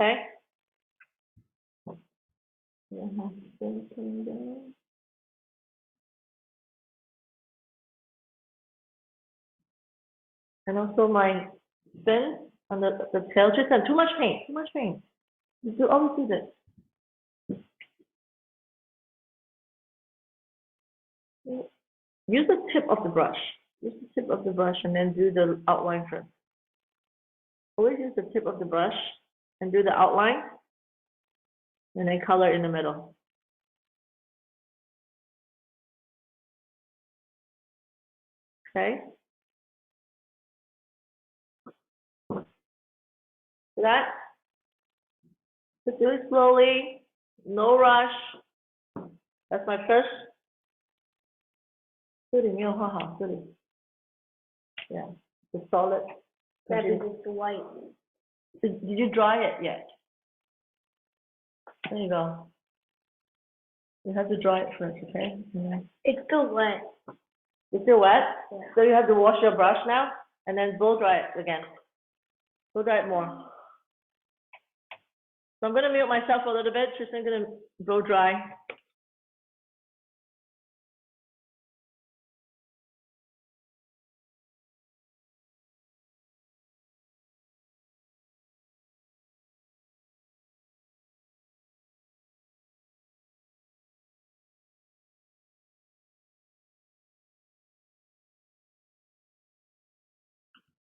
Okay? And also my fin on the tail, just too much paint, too much paint. You always see this. Use the tip of the brush. Use the tip of the brush and then do the outline first. Always use the tip of the brush and do the outline and then color in the middle. Okay? That. Just do it slowly, no rush. That's my first. 这里没有画好，这里。Yeah, the solid. That is just white. Did you dry it yet? There you go. You have to dry it first, okay? It's still wet. It's still wet? Yeah. So you have to wash your brush now and then blow dry it again. Blow dry it more. So I'm going to mute myself a little bit. Tristan's going to blow dry.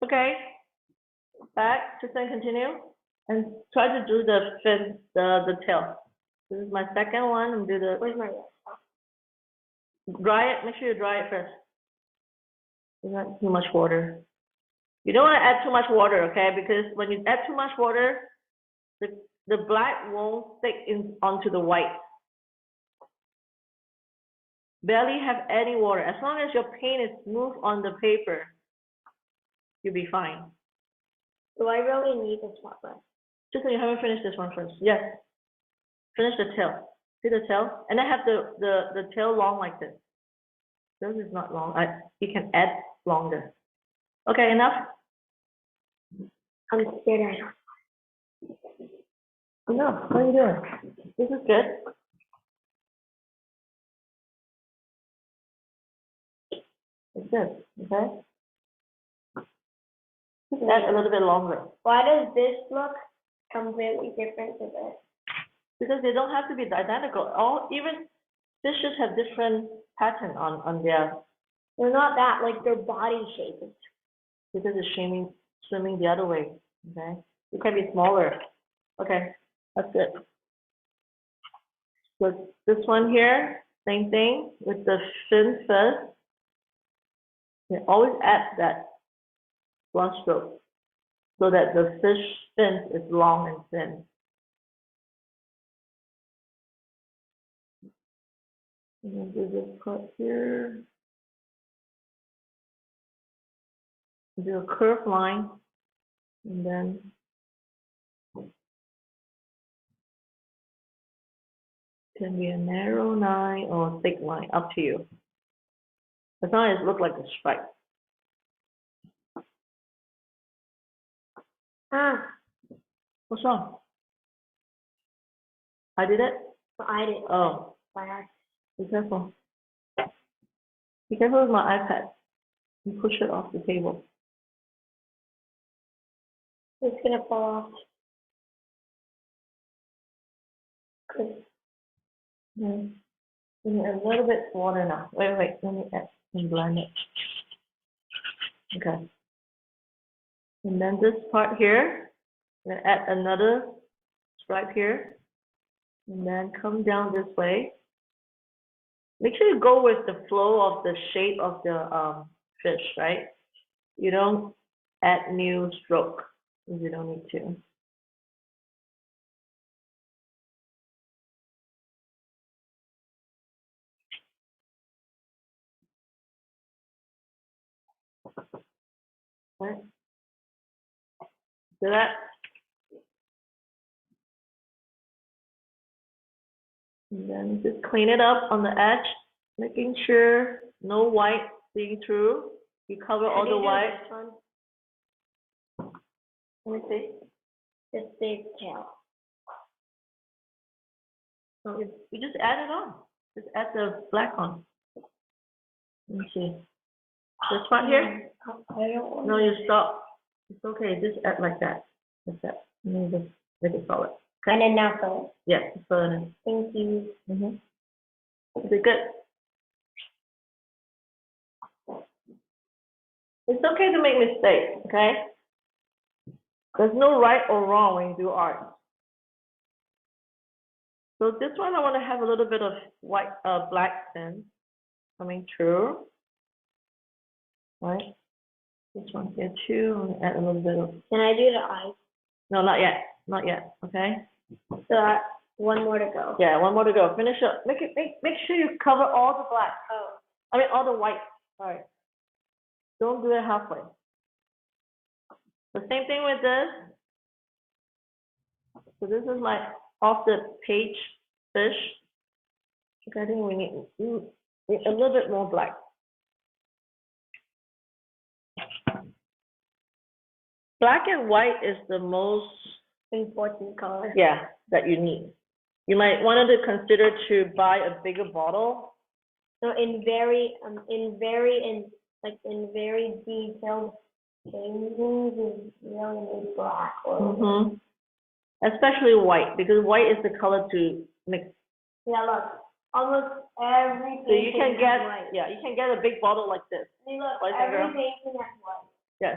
Okay, back, Tristan, continue, and try to do the fin, the tail. This is my second one. And do the Where's my dry it. Make sure you dry it first. There's not too much water. You don't want to add too much water, okay? Because when you add too much water, the black won't stick in onto the white. Barely have any water. As long as your paint is smooth on the paper, you'll be fine. Do I really need this spot brush? Just so you haven't finished this one first. Yes. Finish the tail. See the tail? And then have the tail long like this. This is not long. You can add longer. Okay, enough? I'm scared. Enough. What are you doing? This is good. It's good. Okay? Just add a little bit longer. Why does this look completely different to this? Because they don't have to be identical. Even fishes have different pattern on their, They're not that, like their body shape is. because it's swimming the other way. Okay? It can be smaller. Okay, that's it. So this one here, same thing with the fin first. You always add that one stroke so that the fish fin is long and thin. And then do this part here. Do a curved line, and then can be a narrow line or a thick line, up to you. As long as it looks like a stripe. Ah, What's wrong? I did it? I didn't. Oh, By accident. be careful. Be careful with my iPad. You push it off the table. It's gonna fall off. Good. Yeah. We need a little bit water now. Wait, let me add and blend it. Okay. And then this part here, I'm gonna add another stripe here. And then come down this way. Make sure you go with the flow of the shape of the fish, right? You don't add new stroke if you don't need to. Right? Do that. And then just clean it up on the edge, making sure no white seeing through. You cover all the white. This one, Let me see. this big tail. So you just add it on. Just add the black on. Let me see. This part here? I don't want. No, you stop. It's okay. Just add like that. Like that. And then just make it solid. And then now fill it. Yeah, just fill it in. Thank you. Is it good? It's okay to make mistakes, okay? There's no right or wrong when you do art. So this one, I want to have a little bit of white, black fin coming through, right? This one here too. I'm gonna add a little bit of. Can I do the eyes? No, not yet, not yet. Okay. So one more to go. Yeah, one more to go. Finish up. Make sure you cover all the black. Oh. I mean all the white. Sorry. Don't do it halfway. The same thing with this. So this is my off the page fish. Okay, I think we need a little bit more black. Black and white is the most Important color. that you need. You might want to consider to buy a bigger bottle. So in very detailed paintings, you really need black or. Especially white, because white is the color to mix. Yeah, look, almost every So you painting can get, has white. yeah, you can get a big bottle like this. See, look, White and every girl. painting has white. Yes.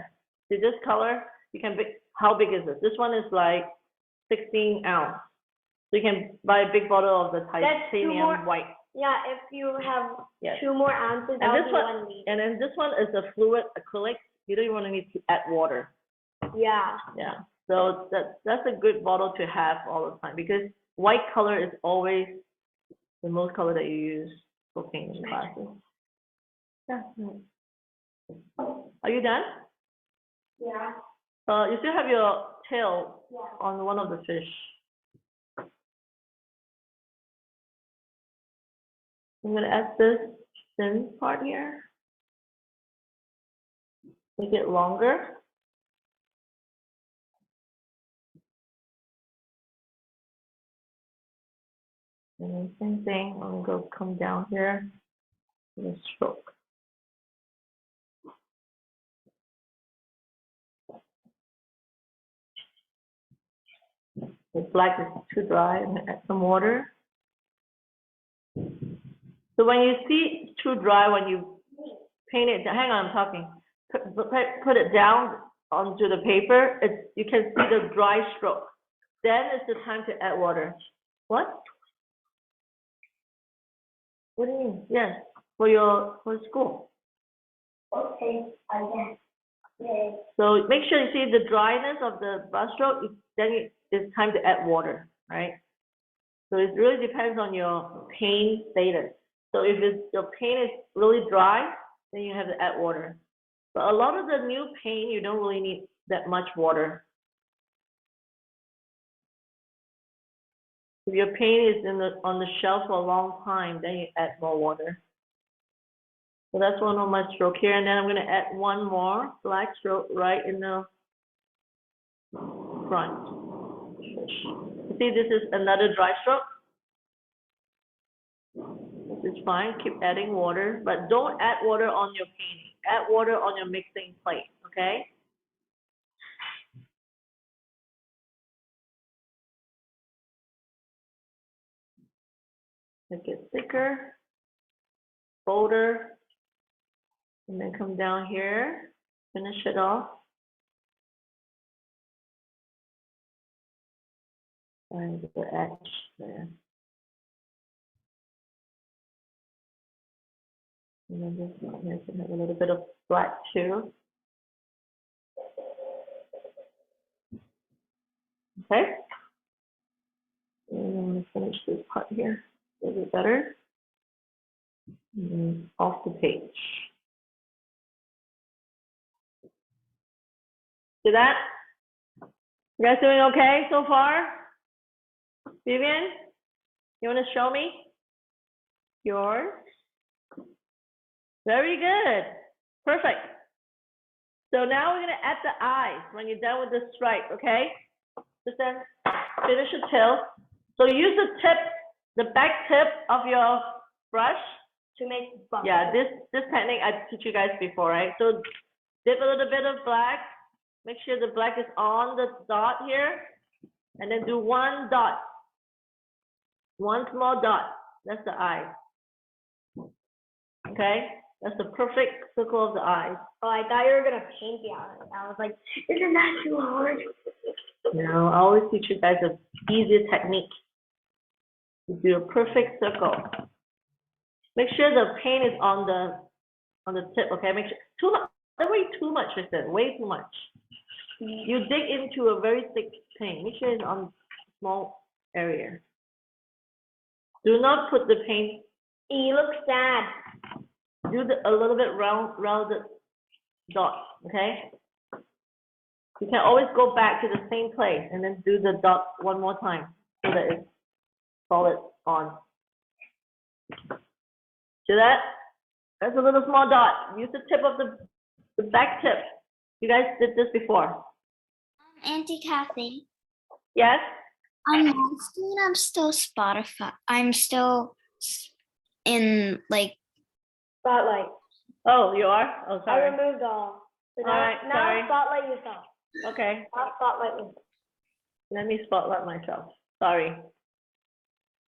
See this color, you can, how big is this? This one is like 16 ounce. So you can buy a big bottle of the That's 2 more. titanium white. Yeah, if you have Yes. 2 more ounces, And that'll this be one, 1 liter. and then this one is a fluid acrylic. You don't even need to add water. Yeah. Yeah. So that's a good bottle to have all the time because white color is always the most color that you use for painting classes. Yeah. Are you done? Yeah. You still have your tail Yeah. on one of the fish. I'm gonna add this thin part here. Make it longer. And then same thing, I'm gonna come down here with a stroke. The black is too dry, I'm gonna add some water. So when you see it's too dry, when you paint it, hang on, I'm talking. Put it down onto the paper, you can see the dry stroke. Then it's the time to add water. What? What do you mean? Yes, for school. Okay, I guess. Yeah. So make sure you see the dryness of the brush stroke, then it's time to add water, right? So it really depends on your paint status. So if your paint is really dry, then you have to add water. But a lot of the new paint, you don't really need that much water. If your paint is on the shelf for a long time, then you add more water. So that's one of my stroke here, and then I'm going to add one more black stroke right in the front. See, this is another dry stroke. This is fine. Keep adding water, but don't add water on your painting. Add water on your mixing plate, okay? Make it thicker, bolder, and then come down here, finish it off. Find the edge there. And then this one here can have a little bit of black too. Okay. And I'm going to finish this part here a little bit better. And then off the page. See that? You guys doing okay so far? Vivian, you want to show me yours? Very good. Perfect. So now we're going to add the eyes when you're done with the stripe, okay? Just then finish the tail. So use the tip, the back tip of your brush To make bubbles. Yeah, this technique I taught you guys before, right? So dip a little bit of black. Make sure the black is on the dot here. And then do one dot. One small dot. That's the eye. Okay? That's the perfect circle of the eye. Oh, I thought you were gonna paint the eye. I was like, isn't that too hard? No, I always teach you guys an easier technique. You do a perfect circle. Make sure the paint is on the tip, okay? Make sure too much. Don't way too much, Tristan. Way too much. You dig into a very thick paint. Make sure it's on a small area. Do not put the paint. You look sad. Do a little bit rounded dot, okay? You can always go back to the same place and then do the dot one more time so that it's solid on. See that? That's a little small dot. Use the tip of the back tip. You guys did this before. Auntie Kathy. Yes? On my screen, I'm still Spotify. I'm still in like. Spotlight. Oh, you are? Oh, I sorry. removed all. So All right, now sorry. spotlight yourself. Okay, Now spotlight yourself. let me spotlight myself. Sorry.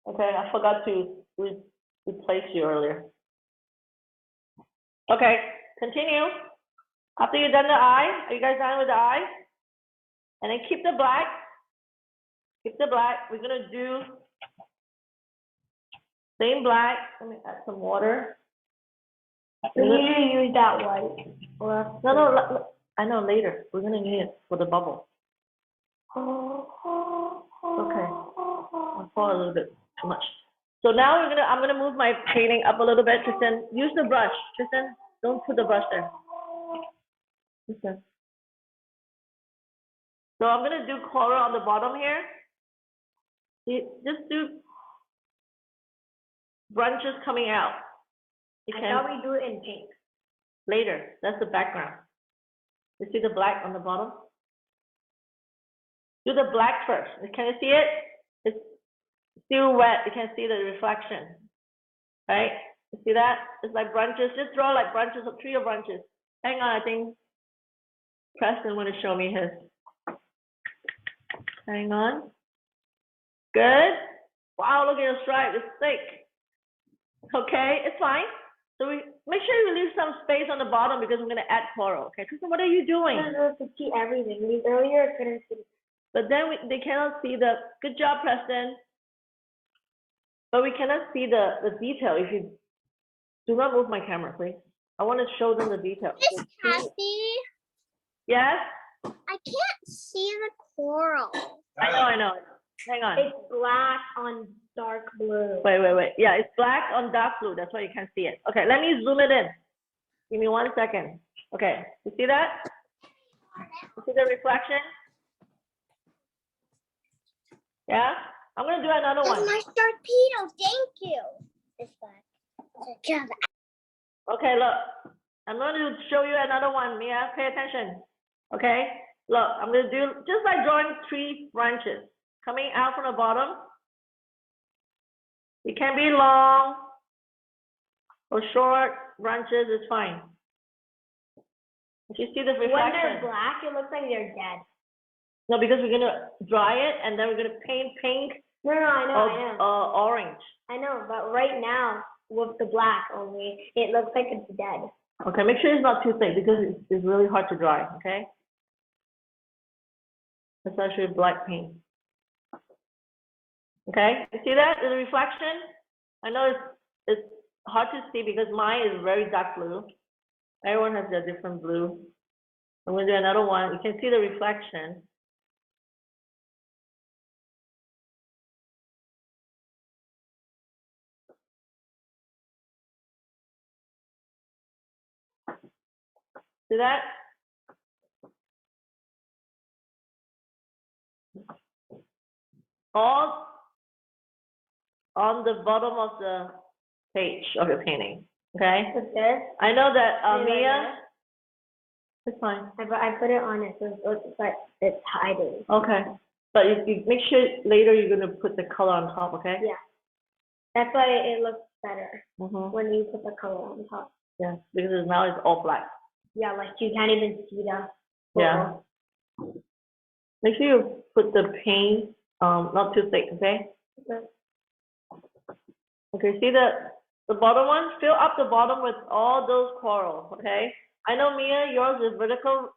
Okay, I forgot to replace you earlier. Okay, continue. After you're done the eye, are you guys done with the eye? And then keep the black. Keep the black. We're gonna do same black. Let me add some water. We usually use that white. Or No, I know later. We're gonna need it for the bubble. Okay. I'll pour a little bit too much. So now I'm gonna move my painting up a little bit. Tristan, use the brush. Tristan, don't put the brush there. Tristan. So I'm gonna do coral on the bottom here. Just do branches coming out. You I can thought we do it in pink. later. That's the background. You see the black on the bottom? Do the black first. Can you see it? It's still wet. You can see the reflection. Right? You see that? It's like branches. Just draw like branches of tree or branches. Hang on, I think Preston want to show me his. Hang on. Good. Wow, look at your stripe. It's thick. Okay, it's fine. So we make sure you leave some space on the bottom because we're going to add coral. Okay, Kristen, what are you doing? I'm supposed to see everything. We earlier couldn't see. But then they cannot see the, good job, Preston. But we cannot see the detail if you do not move my camera, please. I want to show them the detail. Miss Kathy, Yes? I can't see the coral. I know. Hang on. It's black on dark blue. Wait. Yeah, it's black on dark blue. That's why you can't see it. Okay, let me zoom it in. Give me 1 second. Okay, you see that? You see the reflection? Yeah? I'm going to do another one. My torpedo, thank you. It's black. Good job. Okay, look. I'm going to show you another one, Mia. Pay attention. Okay? Look, I'm going to do just like drawing 3 branches coming out from the bottom. It can be long or short branches, it's fine. If you see the reflection. When they're black, it looks like they're dead. No, because we're going to dry it and then we're going to paint pink No, I know. or orange. I know, but right now, with the black only, it looks like it's dead. Okay, make sure it's not too thick because it's really hard to dry, okay? It's actually black paint. Okay, you see that? The reflection? I know it's hard to see because mine is very dark blue. Everyone has a different blue. I'm going to do another one. You can see the reflection. See that? All on the bottom of the page of your painting. Okay? With this, I know that Maybe like Mia. It's fine. I put it on it so it looks like it's hiding. Okay. But you make sure later you're going to put the color on top, okay? Yeah. That's why it looks better Mm-hmm. when you put the color on top. Yeah, because now it's all black. Yeah, like you can't even see the. Yeah. Make sure you put the paint not too thick, okay? Okay. Okay, see the bottom one? Fill up the bottom with all those corals, okay? I know, Mia, yours is vertical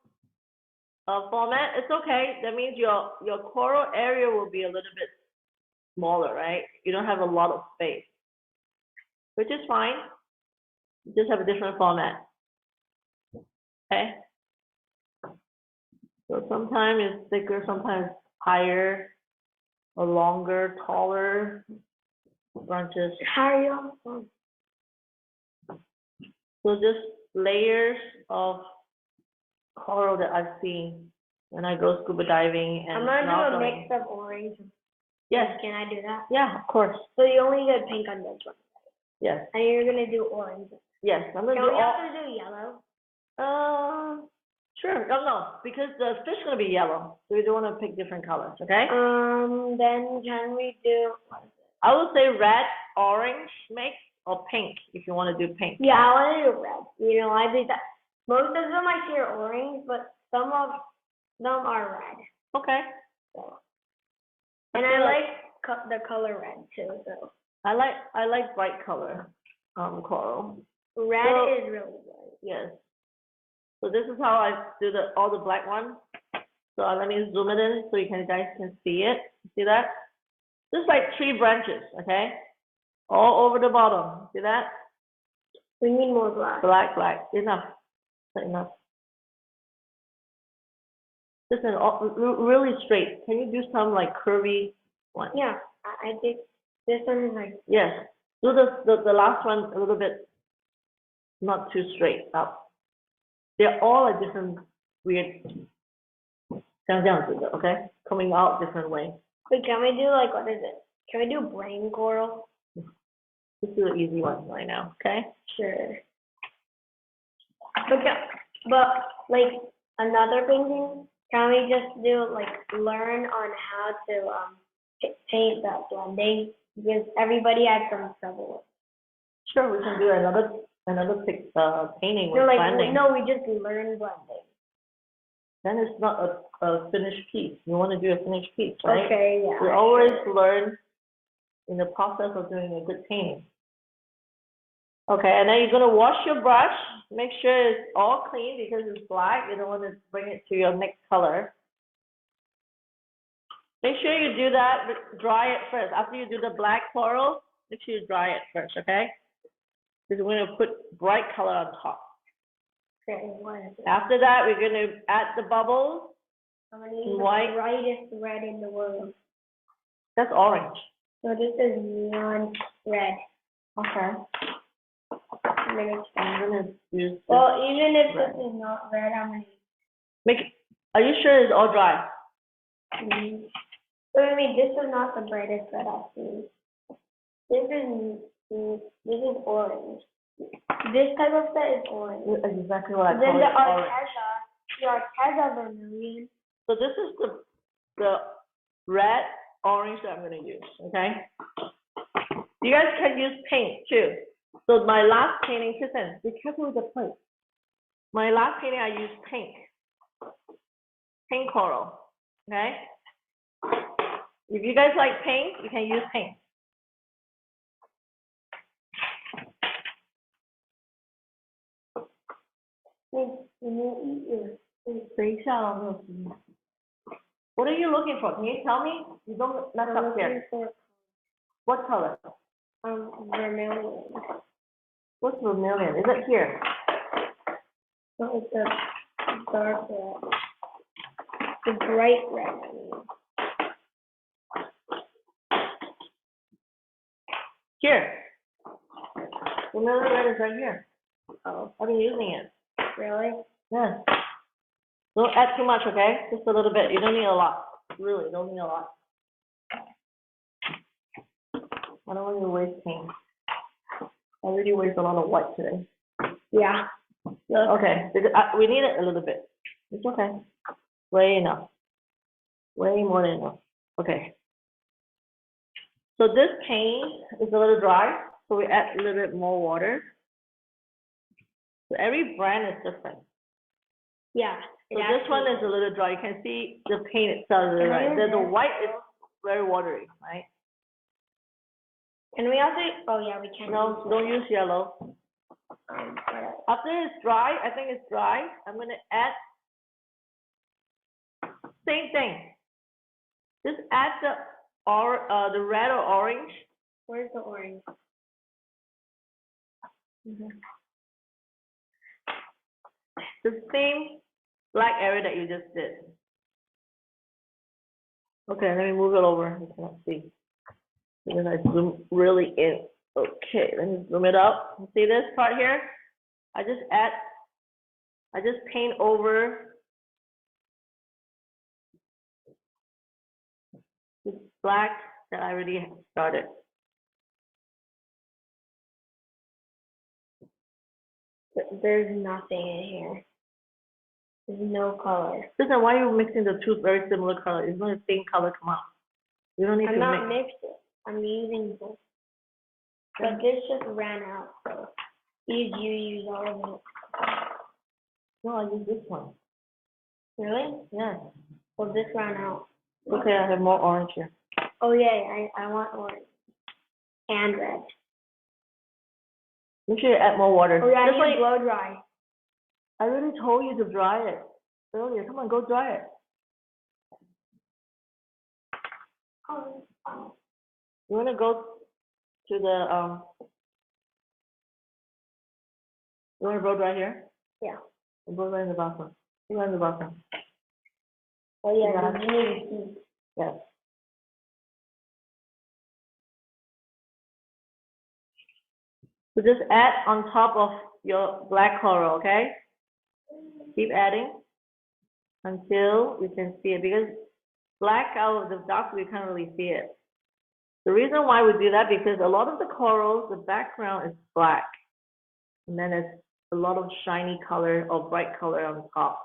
format. It's okay. That means your coral area will be a little bit smaller, right? You don't have a lot of space, which is fine. You just have a different format, okay? So sometimes it's thicker, sometimes higher or longer, taller branches. Carry on. So just layers of coral that I've seen when I go scuba diving and I'm gonna do a snorkeling. mix of orange. Yes, Can I do that? yeah, of course. So you only did pink on this one, Yes, and you're gonna do orange. yes. I'm gonna Can do we all. also do yellow? Sure. No, because the fish is gonna be yellow, so we don't want to pick different colors. Okay. Then can we do? I would say red, orange mix, or pink if you want to do pink. Yeah, I want to do red. You know, I did that. Most of them I see are orange, but some of them are red. Okay. So. And I like the color red too. So I like bright color, coral. red So- is really good. Yes. So this is how I do all the black ones. So let me zoom it in so you guys can see it. See that? This is like 3 branches, okay? All over the bottom. See that? We need more black. Black, black. Enough. Enough. This is really straight. Can you do some like curvy one? Yeah, I think this one is like, Yes. Do the last one a little bit not too straight up. They're all a different weird 像这样子的 okay? Coming out different way. wait, can we do like, what is it? Can we do brain coral? Let's do an easy one right now, okay? Sure. Okay, but like another painting, can we just do like learn on how to paint that blending? Because everybody had some trouble. Sure, we can do another painting with No, like blending. no, we just learn blending. Then it's not a finished piece. You want to do a finished piece, right? Okay, yeah. We always learn in the process of doing a good painting. Okay, and then you're gonna wash your brush. Make sure it's all clean because it's black. You don't want to bring it to your next color. Make sure you do that, but dry it first. After you do the black coral, make sure you dry it first, okay? Because we're gonna put bright color on top. Okay, what is it? After that, we're gonna add the bubbles. I'm gonna use White. the brightest red in the world. That's orange. So this is neon red. Okay. I'm gonna I'm gonna use this. well, even if red. this is not red, I'm gonna Make it, are you sure it's all dry? use. Wait, wait, this is not the brightest red I've seen. This is orange. This type of set is orange. That's exactly what I Then call the it, orange. Arteza vermilion. So this is the red, orange that I'm gonna use, okay? You guys can use paint too. So my last painting, listen, be careful with the plate. My last painting, I used paint coral, okay? If you guys like paint, you can use paint. What are you looking for? Can you tell me? You don't mess up here. What color? Vermilion. What's vermilion? Is it here? So it's a dark red. The bright red, I mean. Here. Vermilion red is right here. Oh, I've been using it. really? Yes. Don't add too much, okay? Just a little bit. You don't need a lot. Really, don't need a lot. I don't want you to waste paint. I already waste a lot of white today. Yeah. Okay, we need it a little bit. It's okay. Way enough. Way more than enough. Okay. So this paint is a little dry, so we add a little bit more water. So every brand is different. Yeah. So this one is a little dry. You can see the paint itself is right. The white is very watery, right? Can we also? Oh yeah, we can. No, don't use yellow. Whatever. After it's dry, I think it's dry. I'm gonna add same thing. Just add the red or orange. Where's the orange? The same black area that you just did. Okay, let me move it over. You cannot see. And then I zoom really in. Okay, let me zoom it up. See this part here? I just paint over this black that I already started. There's nothing in here. There's no color. Listen, why are you mixing the two very similar colors? It's not the same color come out. You don't need I'm to not mix. mixing. I'm using this. But this just ran out, so you use all of it. No, I use this one. Really? Yes. Well, this ran out. Okay, I have more orange here. Oh yeah, I want orange and red. Make sure you add more water. Oh yeah, This I one, need blow dry. I already told you to dry it earlier. Come on, go dry it. You wanna go to the, you wanna blow dry here? Yeah. Blow dry in the bathroom. You go in the bathroom. Oh yeah, Yeah. because you need to see. Yes. So just add on top of your black coral, okay? Keep adding until you can see it, because black out of the dark, we can't really see it. The reason why we do that, because a lot of the corals, the background is black, and then there's a lot of shiny color or bright color on top.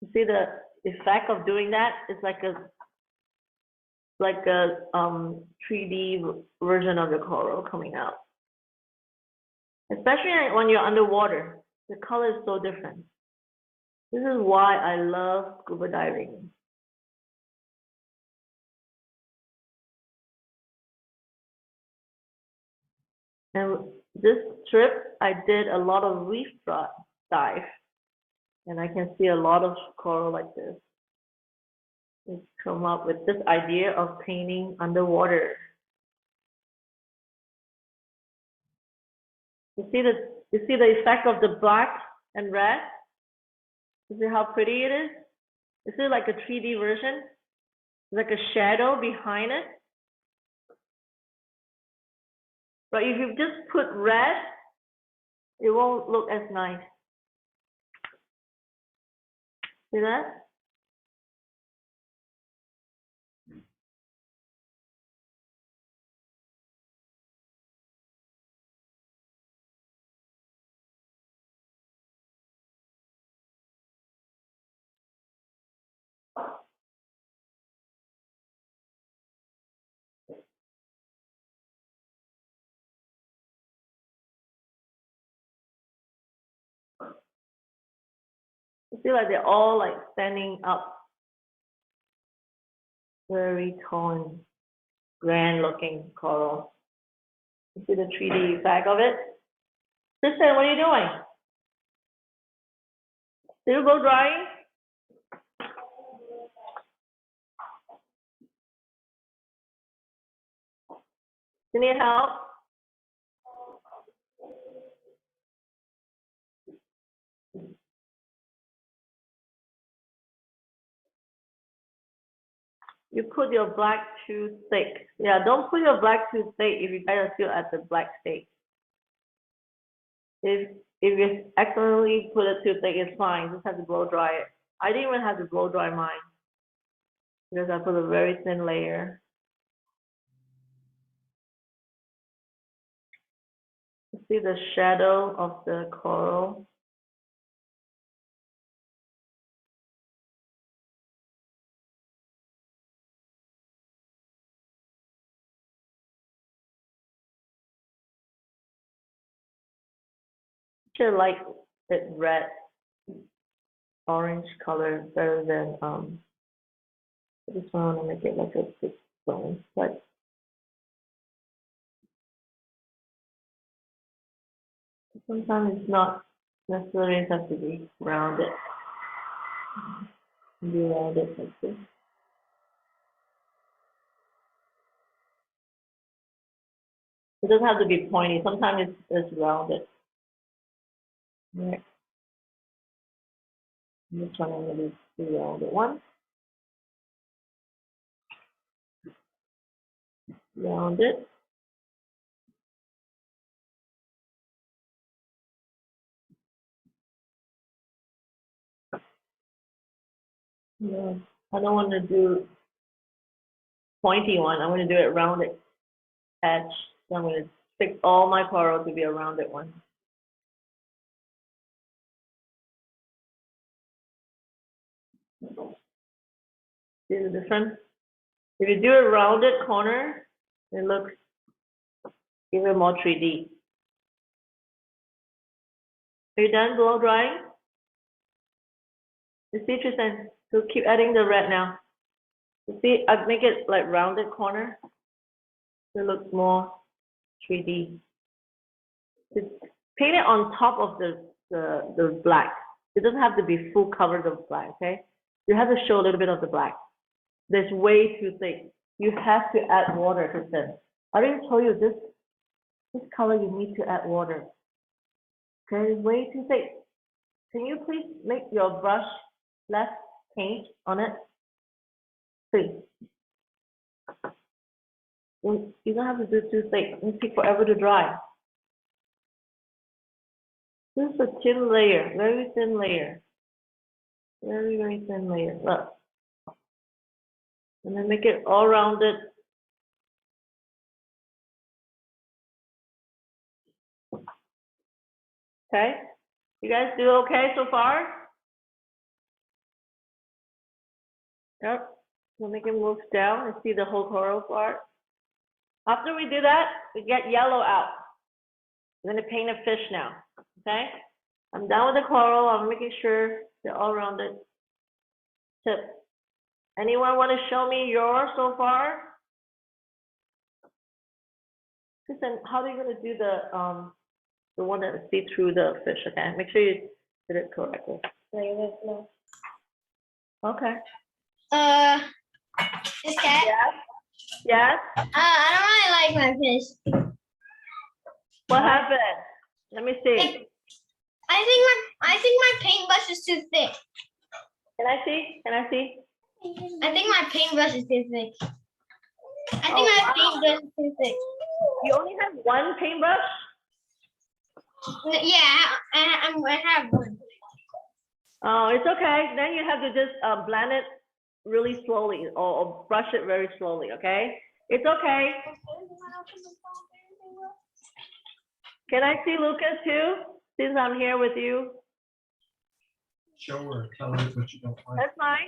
You see the effect of doing that? It's like a 3D version of the coral coming out. Especially when you're underwater, the color is so different. This is why I love scuba diving. And this trip, I did a lot of reef dive, and I can see a lot of coral like this. It's come up with this idea of painting underwater. You see the effect of the black and red? You see how pretty it is? This is like a 3D version. It's like a shadow behind it. But if you just put red, it won't look as nice. See that? You see like they're all like standing up. Very tall and grand looking coral. You see the 3D effect of it? Tristan, what are you doing? Did you go drying? You need help? You put your black too thick. Yeah, don't put your black too thick if you guys are still at the black stage. If you accidentally put it too thick, it's fine. Just have to blow dry it. I didn't even have to blow dry mine because I put a very thin layer. You see the shadow of the coral? Should like it red, orange color better than I just want to make it like a thick stone, but sometimes it's not necessarily have to be rounded. Be rounded like this. It doesn't have to be pointy. Sometimes it's rounded. Right. This one I'm going to do rounded one. Rounded. Yeah. I don't want to do pointy one. I want to do it rounded edge. So I'm going to fix all my coral to be a rounded one. See the difference? If you do a rounded corner, it looks even more 3D. Are you done blow drying? You see, Tristan? So keep adding the red now. You see, I make it like rounded corner. It looks more 3D. Just paint it on top of the black. It doesn't have to be full covered of black, okay? You have to show a little bit of the black. There's way too thick. You have to add water, Kristen. I already told you this color you need to add water. Okay, it's way too thick. Can you please make your brush less paint on it? Please. You don't have to do too thick. It takes forever to dry. This is a thin layer, very thin layer. Very, very thin layer. Look. And then make it all rounded. Okay? You guys do okay so far? Yep. We'll make it move down and see the whole coral part. After we do that, we get yellow out. I'm going to paint a fish now. Okay? I'm done with the coral. I'm making sure they're all rounded. Tip. Anyone want to show me yours so far? Kristen, how are you going to do the one that see through the fish? Okay, make sure you did it correctly. Okay. Is that? Yes. Yes. I don't really like my fish. What happened? Let me see. I think my paintbrush is too thick. Can I see? Can I see? I think my paintbrush is too thick. I think my paintbrush is too thick. You only have one paintbrush? Yeah, I have one. Oh, it's okay. Then you have to just blend it really slowly or brush it very slowly, okay? It's okay. Can I see Lucas too, since I'm here with you? Show her, tell her what you don't like. That's fine.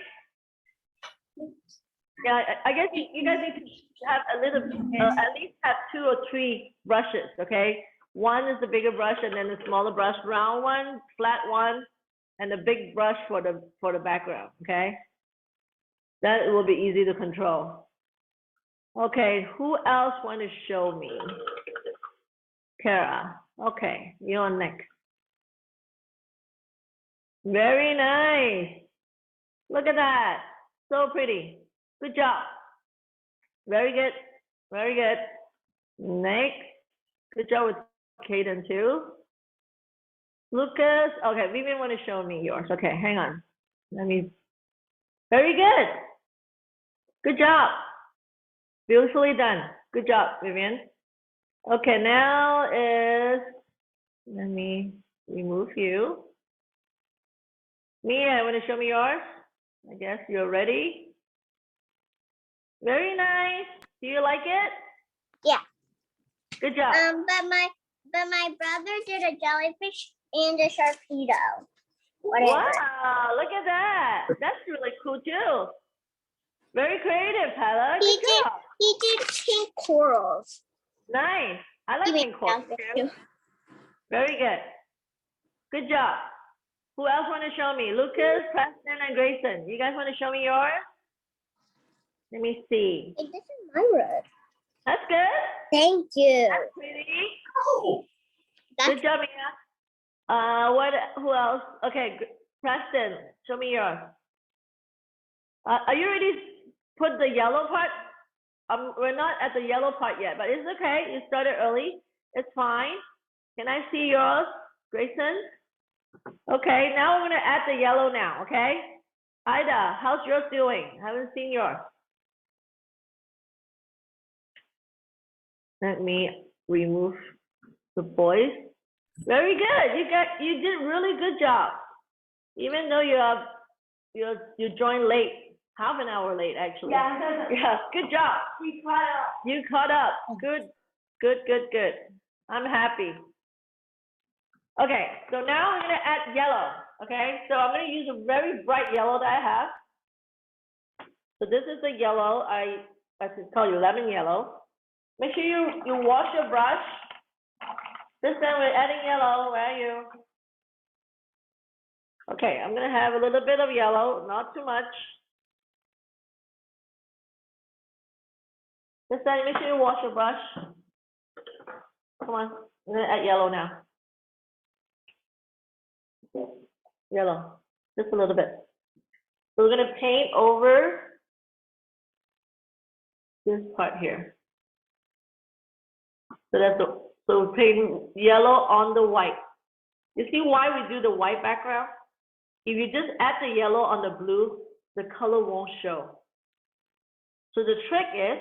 Yeah, I guess you guys need to have a little, at least have 2 or 3 brushes, okay? One is the bigger brush, and then the smaller brush, round one, flat one, and the big brush for the background, okay? That will be easy to control. Okay, who else want to show me? Kara. Okay, you're next. Very nice. Look at that. So pretty. Good job. Very good. Very good. Next. Good job with Kaden too. Lucas. Okay, Vivian want to show me yours. Okay, hang on. Let me. Very good. Good job. Beautifully done. Good job, Vivian. Okay, now is, let me remove you. Mia, want to show me yours? I guess you're ready. Very nice. Do you like it? Yeah. Good job. But my brother did a jellyfish and a sharpedo. Whatever. Wow, look at that. That's really cool too. Very creative, Tyler. Good job. He did pink corals. Nice. I like pink corals too. Very good. Good job. Who else want to show me? Lucas, Preston, and Grayson. You guys want to show me yours? Let me see. This is my road. That's good. Thank you. That's pretty. That's Good job, Mia. Who else? Okay, Preston, show me yours. Are you ready to put the yellow part? We're not at the yellow part yet, but it's okay. You started early. It's fine. Can I see yours, Grayson? Okay, now we're going to add the yellow now, okay? Ida, how's yours doing? I haven't seen yours. Let me remove the boys. Very good. You did really good job. Even though you joined late, half an hour late actually. Yeah. Yeah. Good job. You caught up. Good. I'm happy. Okay, so now I'm gonna add yellow. Okay, so I'm gonna use a very bright yellow that I have. So this is the yellow. I could call you lemon yellow. Make sure you wash your brush. This time we're adding yellow. Where are you? Okay, I'm gonna have a little bit of yellow, not too much. This time, make sure you wash your brush. Come on, I'm gonna add yellow now. Yellow, just a little bit. So we're gonna paint over this part here. So that's the, so we're painting yellow on the white. You see why we do the white background? If you just add the yellow on the blue, the color won't show. So the trick is,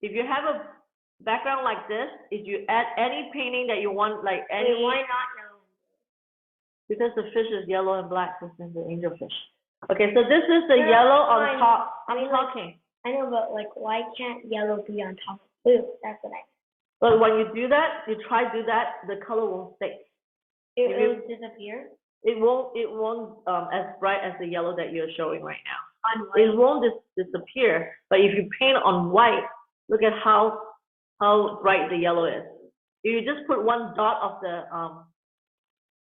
if you have a background like this, if you add any painting that you want, like any, Wait, why not yellow? because the fish is yellow and black, this is the angelfish. Okay, so this is the No, yellow fine. on top. I I'm mean, like- talking. I know, but like, why can't yellow be on top of blue? That's what I. But when you do that, you try to do that, the color won't stick. It If will disappear It won't as bright as the yellow that you're showing right now. on white. It won't disappear, but if you paint on white, look at how bright the yellow is. If you just put one dot of the,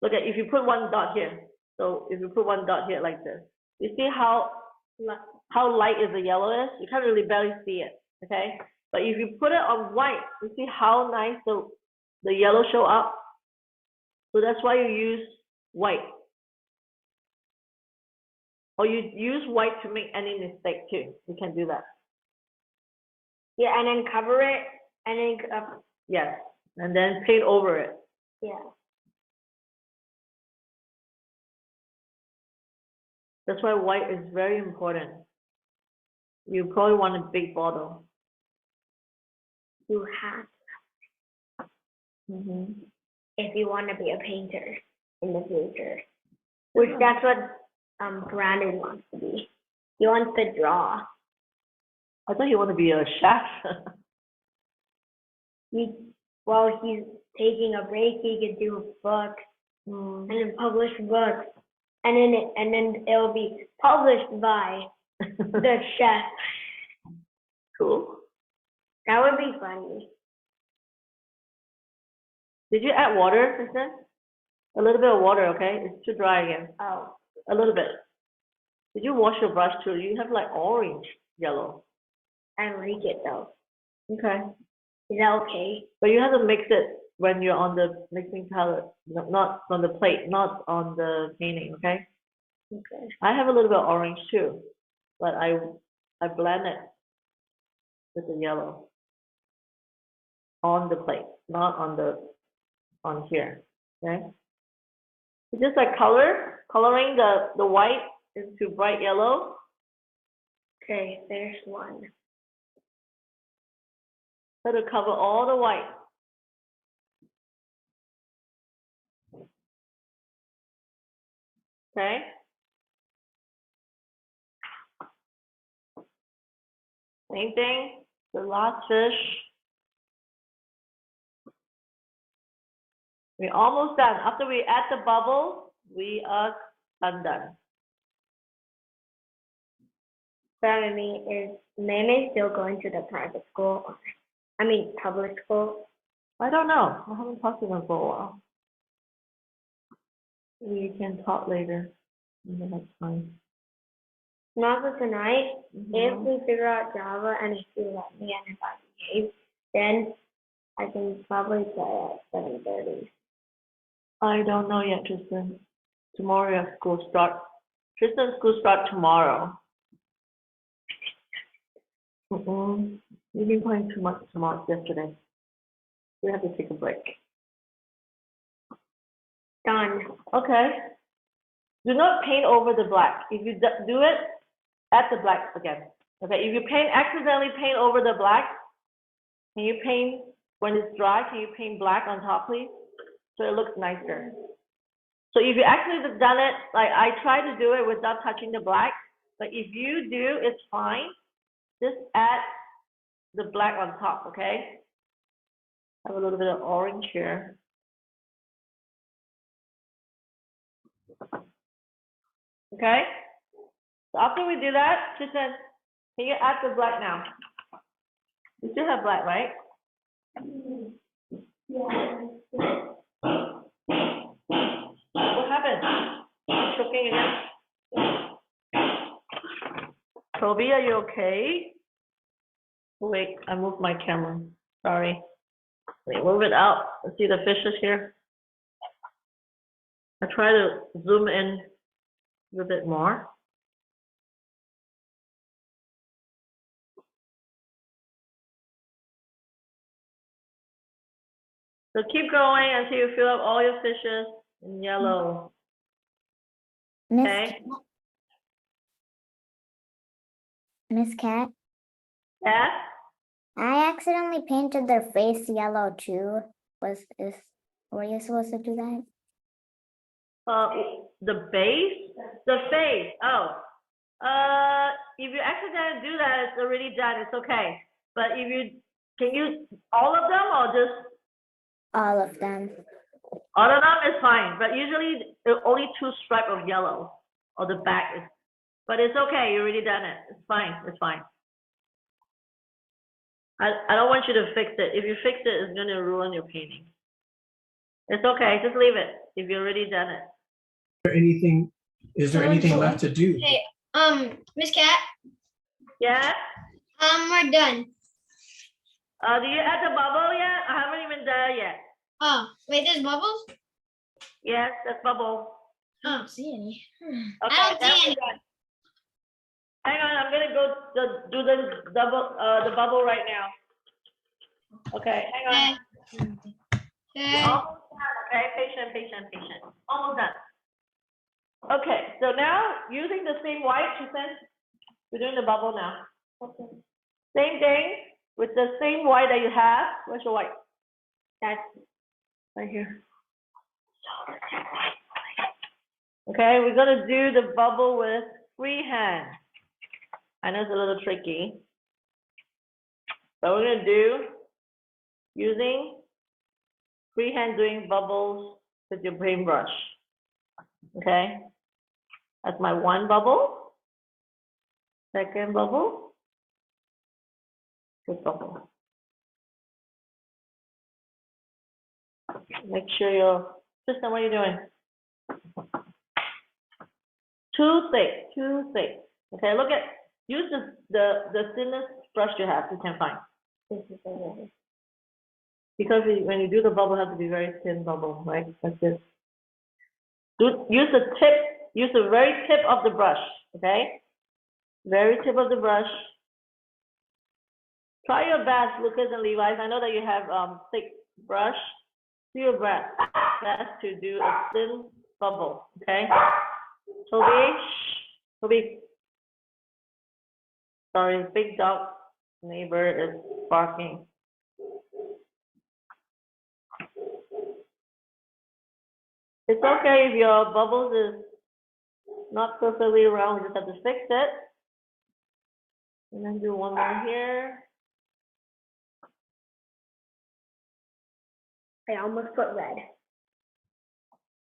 look at, if you put one dot here, so if you put one dot here like this, you see how light is the yellow is? You can't really barely see it, okay? But if you put it on white, you see how nice the yellow show up? So that's why you use white. Or you use white to make any mistake too. You can do that. Yeah, and then cover it, and then Yes, and then paint over it. yeah. That's why white is very important. You probably want a big bottle. You have if you want to be a painter in the future, which that's what Brandon wants to be. He wants to draw. I thought you want to be a chef. While he's taking a break, he could do books and then publish books, and then it'll be published by the chef. Cool. That would be funny. Did you add water, Kristen? A little bit of water, okay? It's too dry again. Oh, A little bit. Did you wash your brush too? You have like orange, yellow. I like it though. Okay. Is that okay? But you have to mix it when you're on the mixing palette, not on the plate, not on the painting, okay? Okay. I have a little bit of orange too, but I blend it with the yellow on the plate, not on here, okay? It's just like coloring the white into bright yellow. Okay, there's one. So to cover all the white. Okay? Same thing, the last fish. We're almost done. After we add the bubble, we are done. Family, is Meme still going to the private school? I mean, public school? I don't know. I haven't talked to them for a while. We can talk later. That's fine. Not for tonight. If we figure out Java and if you let me and if I behave, then I can probably play at 7:30. I don't know yet, Tristan. Tomorrow your school start. Tristan's school start tomorrow. You've been playing too much tomorrow yesterday. We have to take a break. Done. Okay. Do not paint over the black. If you do it, add the black again. Okay. If you accidentally paint over the black, can you paint when it's dry? Can you paint black on top, please? So it looks nicer. So if you actually have done it, like I try to do it without touching the black, but if you do, it's fine. Just add the black on top, okay? Have a little bit of orange here. Okay? So after we do that, she said, can you add the black now? You still have black, right? What happened? You choking again? Toby, are you okay? Wait, I moved my camera. Sorry. Wait, move it out. Let's see the fishes here. I try to zoom in a little bit more. So keep going until you fill up all your fishes in yellow. Miss Okay. Miss Cat, Yeah. I accidentally painted their face yellow too. Were you supposed to do that? The base, the face. Oh, if you accidentally do that, it's already done. It's okay. But if you can use all of them or just All of them. all of them is fine. But usually only 2 stripes of yellow or the back is. But it's okay. You already done it. It's fine. It's fine. I don't want you to fix it. If you fix it, it's gonna ruin your painting. It's okay. Just leave it if you already done it. Is there anything left to do? Hey, Miss Cat, Yeah. we're done. Do you add the bubble yet? I haven't even done it yet. Oh, wait, there's bubbles? Yes, that's bubble. I don't see any. Okay, I don't then see we're any. done. Hang on, I'm gonna go do the bubble right now. Okay, hang on. Okay. Almost done. Okay, patient. Almost done. Okay, so now using the same white, she said, we're doing the bubble now. Okay. Same thing with the same white that you have. Where's your white? That's right here. Okay, we're gonna do the bubble with freehand. I know it's a little tricky, but we're gonna do using freehand doing bubbles with your paintbrush. Okay, that's my 1 bubble. Second bubble. Good bubble. Make sure your system. What are you doing? Too thick. Okay, look at. Use the thinnest brush you have. You can find. Because when you do the bubble, it has to be very thin bubble, right? Like this. Use the tip. Use the very tip of the brush. Okay. Very tip of the brush. Try your best, Lucas and Levi's. I know that you have thick brush. Do your best to do a thin bubble. Okay. Toby. Sorry, big dog neighbor is barking. It's okay if your bubbles is not perfectly round, we just have to fix it. And then do 1 more here. I almost put red.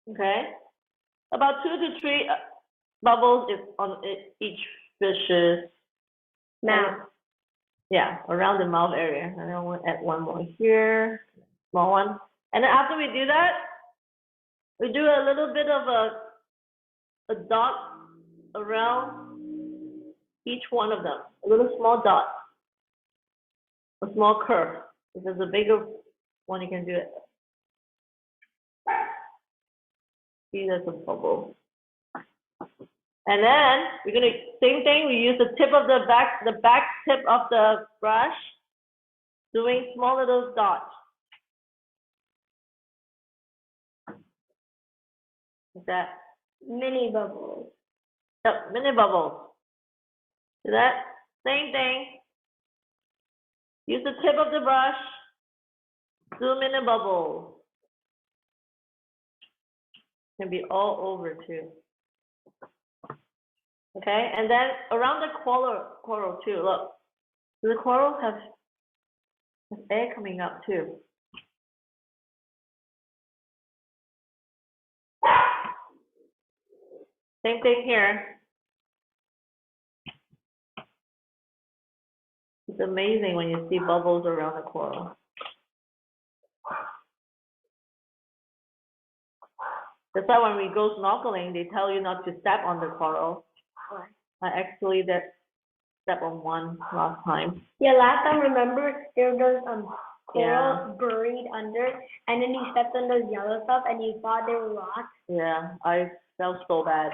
Okay. About 2 to 3 bubbles is on each fish's Mouth. Yeah, around the mouth area. And then we'll add 1 more here, small one. And then after we do that, we do a little bit of a dot around each one of them. A little small dot, a small curve. If there's a bigger one, you can do it. See, there's a bubble. And then we're gonna same thing. We use the tip of the back tip of the brush, doing small little dots. Like that. Mini bubbles. Yep, mini bubbles. See that? Same thing. Use the tip of the brush, do mini bubbles. Can be all over too. Okay, and then around the coral too. Look, the coral has air coming up too. Same thing here. It's amazing when you see bubbles around the coral. That's why when we go snorkeling, they tell you not to step on the coral. I actually did step on one last time. Yeah, last time, remember, there was coral buried under, and then you stepped on those yellow stuff, and you thought they were rocks. Yeah, I felt so bad.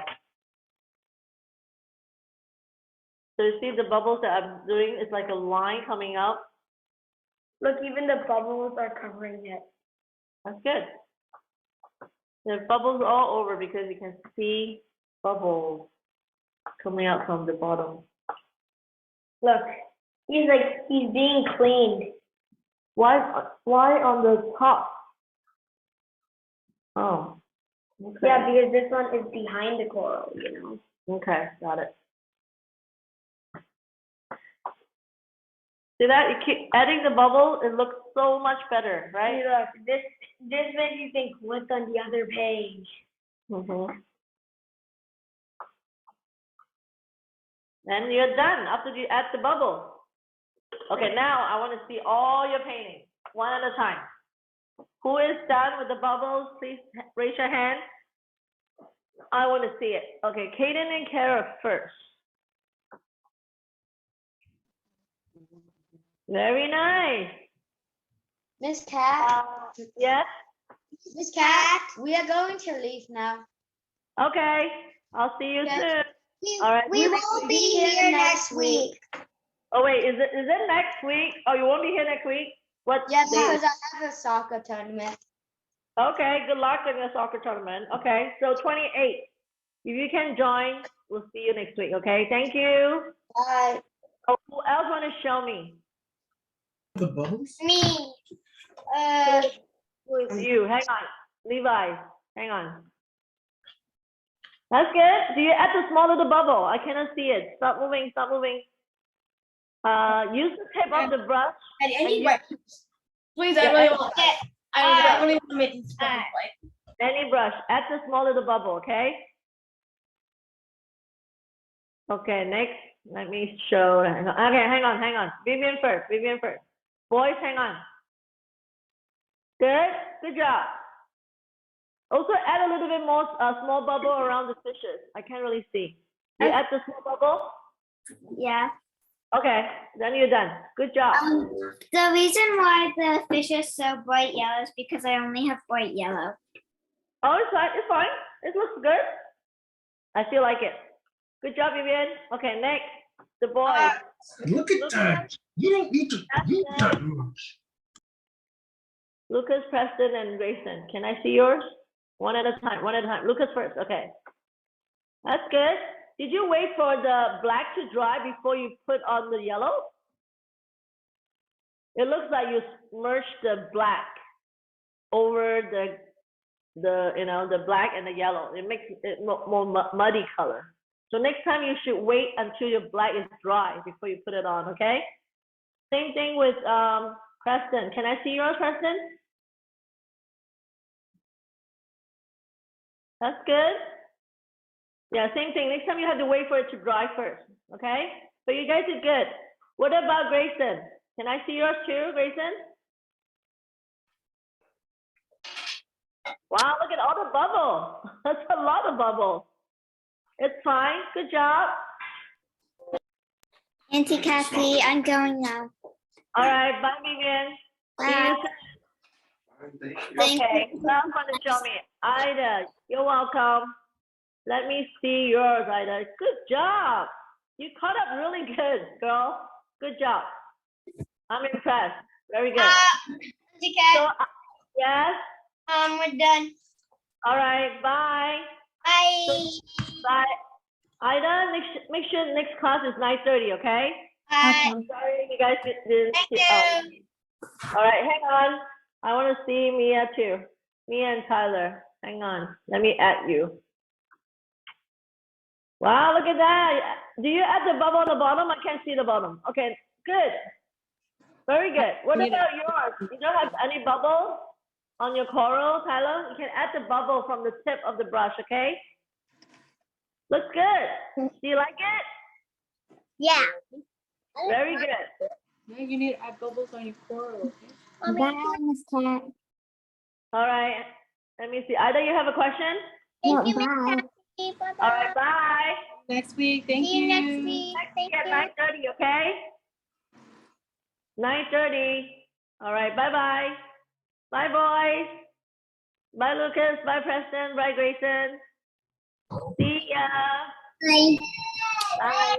So you see the bubbles that I'm doing, it's like a line coming up. Look, even the bubbles are covering it. That's good. The bubbles all over because you can see bubbles coming out from the bottom. Look, he's being cleaned. Why on the top? Oh. Okay. Yeah, because this one is behind the coral, Okay, got it. See that? You keep adding the bubble, it looks so much better, See, right? look, this makes you think what's on the other page. Mm-hmm. And you're done after you add the bubble. Okay, now I want to see all your paintings, one at a time. Who is done with the bubbles? Please raise your hand. I want to see it. Okay, Kaden and Kara first. Very nice. Miss Cat, Yes? Miss Cat, we are going to leave now. Okay, I'll see you Yes. soon. All right. We will be here next week. Oh wait, is it next week? Oh, you won't be here next week? What Yeah, day? because I have a soccer tournament. Okay, good luck in your soccer tournament. Okay, so 28. If you can join, we'll see you next week. Okay, thank you. Bye. Oh, who else want to show me? The bubbles? Me. Who is you? Hang on, Levi. Hang on. That's good. Do you add the small little bubble? I cannot see it. Stop moving. Stop moving. Use the tip of the brush. Please, Yeah, I really and- want that. I really want to make this fun. Any brush. Add the small little bubble. Okay. Okay. Next, let me show. Okay, hang on. Vivian first. Boys, hang on. Good job. Also add a little bit more small bubble around the fishes. I can't really see. You add the small bubble? Yeah. Okay, then you're done. Good job. The reason why the fish is so bright yellow is because I only have bright yellow. Oh, it's fine. It looks good. I feel like it. Good job, Vivian. Okay, next, the boys. Look at that. You don't need to eat that much. Lucas, Preston, and Grayson. Can I see yours? One at a time. Lucas first. Okay. That's good. Did you wait for the black to dry before you put on the yellow? It looks like you merged the black over the black and the yellow. It makes it more muddy color. So next time you should wait until your black is dry before you put it on, okay? Same thing with Preston. Can I see yours, Preston? That's good. Yeah, same thing. Next time you have to wait for it to dry first, okay? But you guys did good. What about Grayson? Can I see yours too, Grayson? Wow, look at all the bubble. That's a lot of bubble. It's fine. Good job. Auntie Kathy, I'm going now. All right, bye, Vivian. See you soon. Thank Okay, someone's going to show me. Ida, you're welcome. Let me see yours, Ida. Good job. You caught up really good, girl. Good job. I'm impressed. Very good. Auntie Kat, So, yes. we're done. All right. Bye. Bye. Bye. Ida, make sure next class is 9:30. Okay. Bye. Sorry, you guys didn't Thank see. you. All right. Hang on. I want to see Mia too. Mia and Tyler. Hang on. Let me add you. Wow, look at that. Do you add the bubble on the bottom? I can't see the bottom. Okay, good. Very good. What about yours? You don't have any bubble on your coral, Tyler? You can add the bubble from the tip of the brush, okay? Looks good. Do you like it? Yeah. Very good. Now you need to add bubbles on your coral. Bye, Miss Cat. All right. Let me see. Ida, you have a question? No, Thank you, Miss bye. Kathy. Bye-bye. All right, bye. Next week. Thank See you you. next week. Thank At you. 9:30, okay? 9:30. All right, bye-bye. Bye, boys. Bye, Lucas. Bye, Preston. Bye, Grayson. See ya. Bye. Bye.